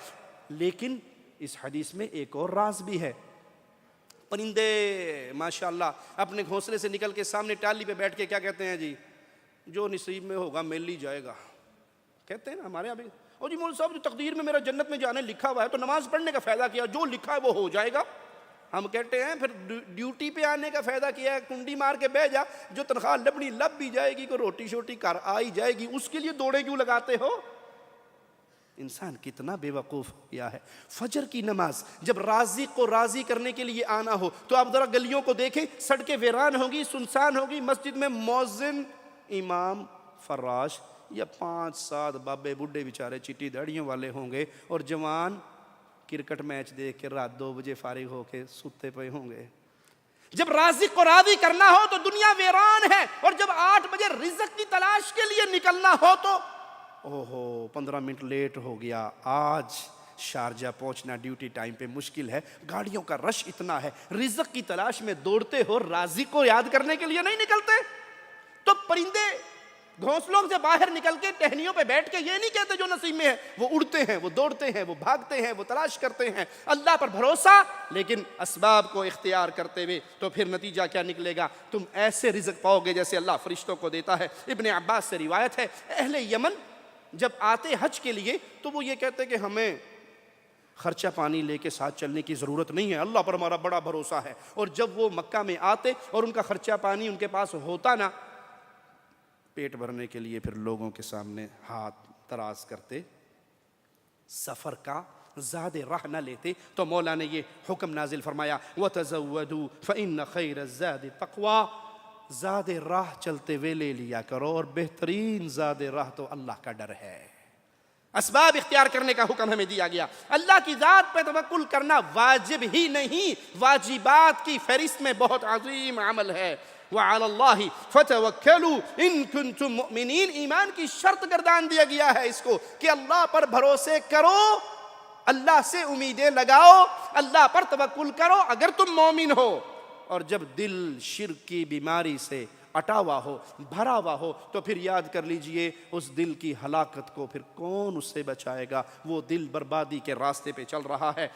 [SPEAKER 1] لیکن اس حدیث میں ایک اور راز بھی ہے۔ پرندے ماشاءاللہ اپنے گھونسلے سے نکل کے سامنے ٹالی پہ بیٹھ کے کیا کہتے ہیں؟ جی جو نصیب میں ہوگا مل لی جائے گا، کہتے ہیں نا ہمارے یہاں بھی۔ اور جی مول صاحب جو تقدیر میں میرا جنت میں جانے لکھا ہوا ہے تو نماز پڑھنے کا فائدہ کیا؟ جو لکھا ہے وہ ہو جائے گا۔ ہم کہتے ہیں پھر ڈیوٹی پہ آنے کا فائدہ کیا ہے؟ کنڈی مار کے بہ جا، جو تنخواہ لبنی لب بھی جائے گی، کوئی روٹی شوٹی کر آئی جائے گی، اس کے لیے دوڑے کیوں لگاتے ہو؟ انسان کتنا بے وقوف ہو گیا ہے۔ فجر کی نماز جب رازق کو راضی کرنے کے لیے آنا ہو تو آپ ذرا گلیوں کو دیکھیں، سڑکیں ویران ہوگی، سنسان ہوگی، مسجد میں مؤذن، امام، فراش یا 5-7 بابے بڈھے بیچارے چٹی داڑیوں والے ہوں گے، اور جوان کرکٹ میچ دیکھ کے رات 2 بجے فارغ ہو کے سوتے پے ہوں گے۔ جب رازق کو راضی کرنا ہو تو دنیا ویران ہے، اور جب 8 بجے رزق کی تلاش کے لیے نکلنا ہو تو 15 منٹ لیٹ ہو گیا، آج شارجہ پہنچنا ڈیوٹی ٹائم پہ مشکل ہے، گاڑیوں کا رش اتنا ہے، رزق کی تلاش میں دوڑتے ہو، رازق کو یاد کرنے کے لیے نہیں نکلتے۔ تو پرندے گھونسلوں سے باہر نکل کے ٹہنیوں پہ بیٹھ کے یہ نہیں کہتے جو نصیب میں ہے، وہ اڑتے ہیں، وہ دوڑتے ہیں، وہ بھاگتے ہیں، وہ تلاش کرتے ہیں، اللہ پر بھروسہ لیکن اسباب کو اختیار کرتے ہوئے۔ تو پھر نتیجہ کیا نکلے گا؟ تم ایسے رزق پاؤ گے جیسے اللہ فرشتوں کو دیتا ہے۔ ابن عباس سے روایت ہے، اہل یمن جب آتے حج کے لیے تو وہ یہ کہتے کہ ہمیں خرچہ پانی لے کے ساتھ چلنے کی ضرورت نہیں ہے، اللہ پر ہمارا بڑا بھروسہ ہے۔ اور جب وہ مکہ میں آتے اور ان کا خرچہ پانی ان کے پاس ہوتا نا، پیٹ بھرنے کے لیے پھر لوگوں کے سامنے ہاتھ دراز کرتے، سفر کا زاد راہ نہ لیتے۔ تو مولا نے یہ حکم نازل فرمایا وَتَزَوَّدُوا فَإِنَّ خَيْرَ الزَّادِ التَّقْوَىٰ، زاد راہ چلتے ہوئے لے لیا کرو، اور بہترین زاد راہ تو اللہ کا ڈر ہے۔ اسباب اختیار کرنے کا حکم ہمیں دیا گیا۔ اللہ کی ذات پہ توکل کرنا واجب ہی نہیں، واجبات کی فہرست میں بہت عظیم عمل ہے۔ وعلی اللہ فتوکلوا ان کنتم مؤمنین، ایمان کی شرط گردان دیا گیا ہے اس کو کہ اللہ پر بھروسے کرو، اللہ سے امیدیں لگاؤ، اللہ پر توکل کرو اگر تم مومن ہو۔ اور جب دل شرک کی بیماری سے اٹا ہوا ہو، بھرا ہوا ہو، تو پھر یاد کر لیجئے اس دل کی ہلاکت کو پھر کون اس سے بچائے گا؟ وہ دل بربادی کے راستے پہ چل رہا ہے۔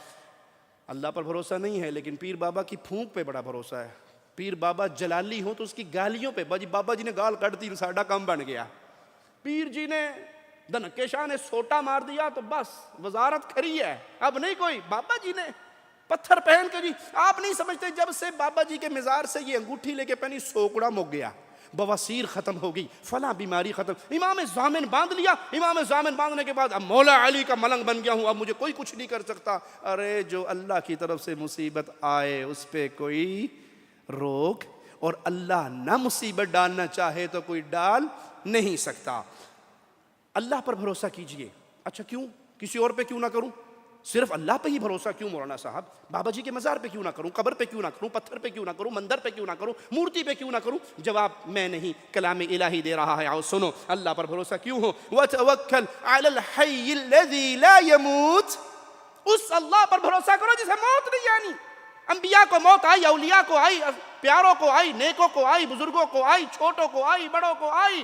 [SPEAKER 1] اللہ پر بھروسہ نہیں ہے لیکن پیر بابا کی پھونک پہ بڑا بھروسہ ہے۔ پیر بابا جلالی ہوں تو اس کی گالیوں پہ، بابا جی نے گال کٹ دی ساڈا کام بن گیا، پیر جی نے دھنکے شاہ نے سوٹا مار دیا تو بس وزارت کھری ہے، اب نہیں کوئی۔ بابا جی نے پتھر پہن کے، جی آپ نہیں سمجھتے جب سے بابا جی کے مزار سے یہ انگوٹھی لے کے پہنی سوکڑا مک گیا، بواسیر ختم ہو گئی، فلاں بیماری ختم، امام ضامن باندھ لیا، امام ضامن باندھنے کے بعد اب مولا علی کا ملنگ بن گیا ہوں، اب مجھے کوئی کچھ نہیں کر سکتا۔ ارے جو اللہ کی طرف سے مصیبت آئے اس پہ کوئی روک، اور اللہ نہ مصیبت ڈالنا چاہے تو کوئی ڈال نہیں سکتا۔ اللہ پر بھروسہ کیجئے۔ اچھا کیوں؟ کسی اور پہ کیوں نہ کروں؟ صرف اللہ پہ ہی بھروسہ کیوں مولانا صاحب؟ بابا جی کے مزار پہ کیوں نہ کروں؟ قبر پہ کیوں نہ کروں؟ پتھر پہ کیوں نہ کروں؟ مندر پہ کیوں نہ کروں؟ مورتی پہ کیوں نہ کروں؟ جواب میں نہیں، کلام الہی دے رہا ہے، آؤ سنو۔ اللہ پر بھروسہ کیوں ہو؟ وَتَوَكَّلْ عَلَى الْحَيِّ الَّذِي لَا يَمُوتُ، اس اللہ پر بھروسہ کرو جسے موت نہیں آنی۔ انبیاء کو موت آئی، اولیاء کو آئی، پیاروں کو آئی، نیکوں کو آئی، بزرگوں کو آئی، چھوٹوں کو آئی، بڑوں کو آئی۔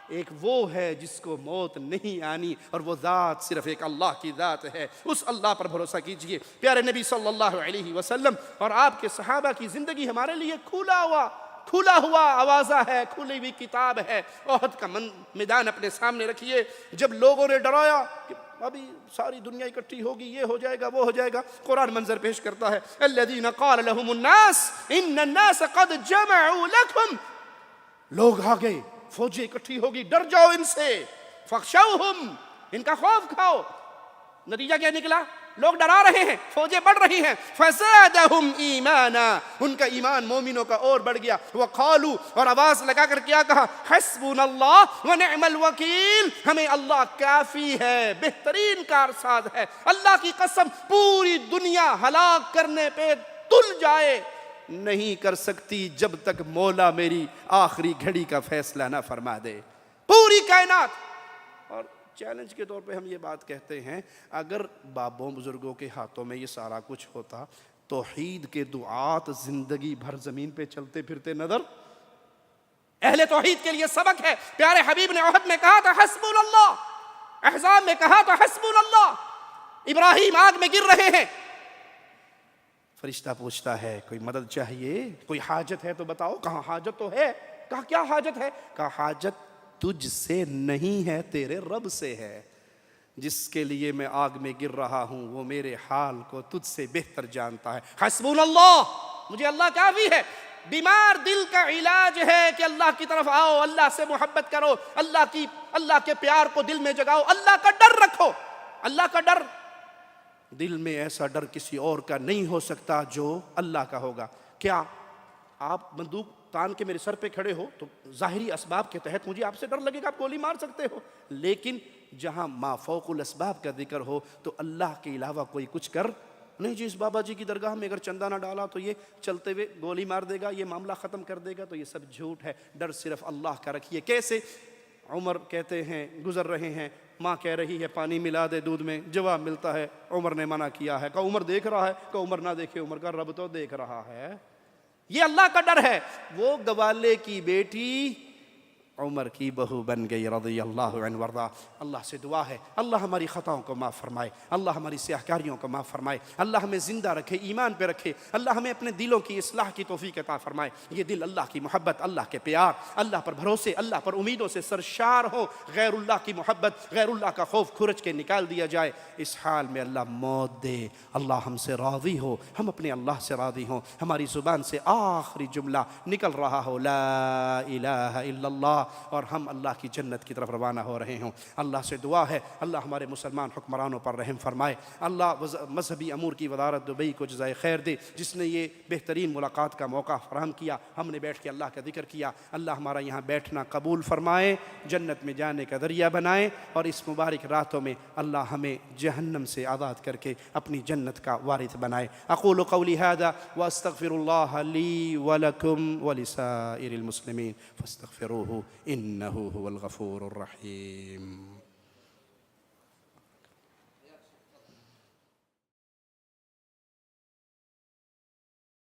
[SPEAKER 1] ایک وہ ہے جس کو موت نہیں آنی، اور وہ ذات صرف ایک اللہ کی ذات ہے، اس اللہ پر بھروسہ کیجئے۔ پیارے نبی صلی اللہ علیہ وسلم اور آپ کے صحابہ کی زندگی ہمارے لیے کھلا ہوا آوازہ ہے، کھلی ہوئی کتاب ہے۔ احد کا میدان اپنے سامنے رکھیے، جب لوگوں نے ڈرایا کہ ابھی ساری دنیا اکٹھی ہوگی، یہ ہو جائے گا، وہ ہو جائے گا، قرآن منظر پیش کرتا ہے، الذین قال لهم الناس ان الناس قد جمعوا لكم، لوگ آ گئے، فوجیں اکٹھی ہوگی، ڈر جاؤ ان سے، فخشوہم، ان کا خوف کھاؤ۔ نتیجہ کیا نکلا؟ لوگ ڈرا رہے ہیں، فوجیں بڑھ رہی ہیں، فزادہم ایمانا، ان کا ایمان مومنوں کا اور بڑھ گیا۔ وقالو، اور آواز لگا کر کیا کہا؟ حسبنا اللہ ونعم الوکیل، ہمیں اللہ کافی ہے، بہترین کارساز ہے۔ اللہ کی قسم پوری دنیا ہلاک کرنے پہ تل جائے، نہیں کر سکتی جب تک مولا میری آخری گھڑی کا فیصلہ نہ فرما دے۔ پوری کائنات۔ اور چیلنج کے طور پہ ہم یہ بات کہتے ہیں، اگر بابوں بزرگوں کے ہاتھوں میں یہ سارا کچھ ہوتا، توحید کے دعات زندگی بھر زمین پہ چلتے پھرتے نظر۔ اہل توحید کے لیے سبق ہے، پیارے حبیب نے احد میں کہا تھا حسبنا اللہ، احزاب میں کہا تھا حسبنا اللہ، ابراہیم آگ میں گر رہے ہیں، فرشتہ پوچھتا ہے کوئی مدد چاہیے، کوئی حاجت ہے تو بتاؤ۔ کہاں حاجت تو ہے۔ کہا کیا حاجت ہے؟ کہا حاجت تجھ سے نہیں ہے، تیرے رب سے ہے، جس کے لیے میں آگ میں گر رہا ہوں وہ میرے حال کو تجھ سے بہتر جانتا ہے۔ حسبنا اللہ، مجھے اللہ کافی ہے۔ بیمار دل کا علاج ہے کہ اللہ کی طرف آؤ، اللہ سے محبت کرو، اللہ کے پیار کو دل میں جگاؤ، اللہ کا ڈر رکھو۔ اللہ کا ڈر، دل میں ایسا ڈر کسی اور کا نہیں ہو سکتا جو اللہ کا ہوگا۔ کیا آپ بندوق تان کے میرے سر پہ کھڑے ہو تو ظاہری اسباب کے تحت مجھے آپ سے ڈر لگے گا، آپ گولی مار سکتے ہو، لیکن جہاں ما فوق الاسباب کا ذکر ہو تو اللہ کے علاوہ کوئی کچھ کر نہیں۔ جی اس بابا جی کی درگاہ میں اگر چندہ نہ ڈالا تو یہ چلتے ہوئے گولی مار دے گا، یہ معاملہ ختم کر دے گا، تو یہ سب جھوٹ ہے۔ ڈر صرف اللہ کا رکھیے۔ کیسے؟ عمر کہتے ہیں گزر رہے ہیں، ماں کہہ رہی ہے پانی ملا دے دودھ میں، جواب ملتا ہے عمر نے منع کیا ہے۔ کہ عمر دیکھ رہا ہے، کہ عمر نہ دیکھے، عمر کا رب تو دیکھ رہا ہے۔ یہ اللہ کا ڈر ہے۔ وہ گوالے کی بیٹی عمر کی بہو بن گئی رضی اللہ عنہ وارضا۔ اللہ سے دعا ہے اللہ ہماری خطاؤں کو معاف فرمائے، اللہ ہماری سیاہکاریوں کو معاف فرمائے، اللہ ہمیں زندہ رکھے، ایمان پہ رکھے، اللہ ہمیں اپنے دلوں کی اصلاح کی توفیق عطا فرمائے۔ یہ دل اللہ کی محبت، اللہ کے پیار، اللہ پر بھروسے، اللہ پر امیدوں سے سرشار ہو، غیر اللہ کی محبت، غیر اللہ کا خوف کھرچ کے نکال دیا جائے۔ اس حال میں اللہ موت دے، اللہ ہم سے راضی ہو، ہم اپنے اللہ سے راضی ہوں، ہماری زبان سے آخری جملہ نکل رہا ہو لا الہ الا اللہ اور ہم اللہ کی جنت کی طرف روانہ ہو رہے ہوں۔ اللہ سے دعا ہے اللہ ہمارے مسلمان حکمرانوں پر رحم فرمائے، اللہ مذہبی امور کی وزارت دبئی کو جزائے خیر دے، جس نے یہ بہترین ملاقات کا موقع فراہم کیا، ہم نے بیٹھ کے اللہ کا ذکر کیا، اللہ ہمارا یہاں بیٹھنا قبول فرمائے، جنت میں جانے کا ذریعہ بنائے، اور اس مبارک راتوں میں اللہ ہمیں جہنم سے آزاد کر کے اپنی جنت کا وارث بنائے۔ اقول قولی هذا واستغفر الله لي ولكم ولسائر المسلمين فاستغفروه انه هو الغفور الرحيم۔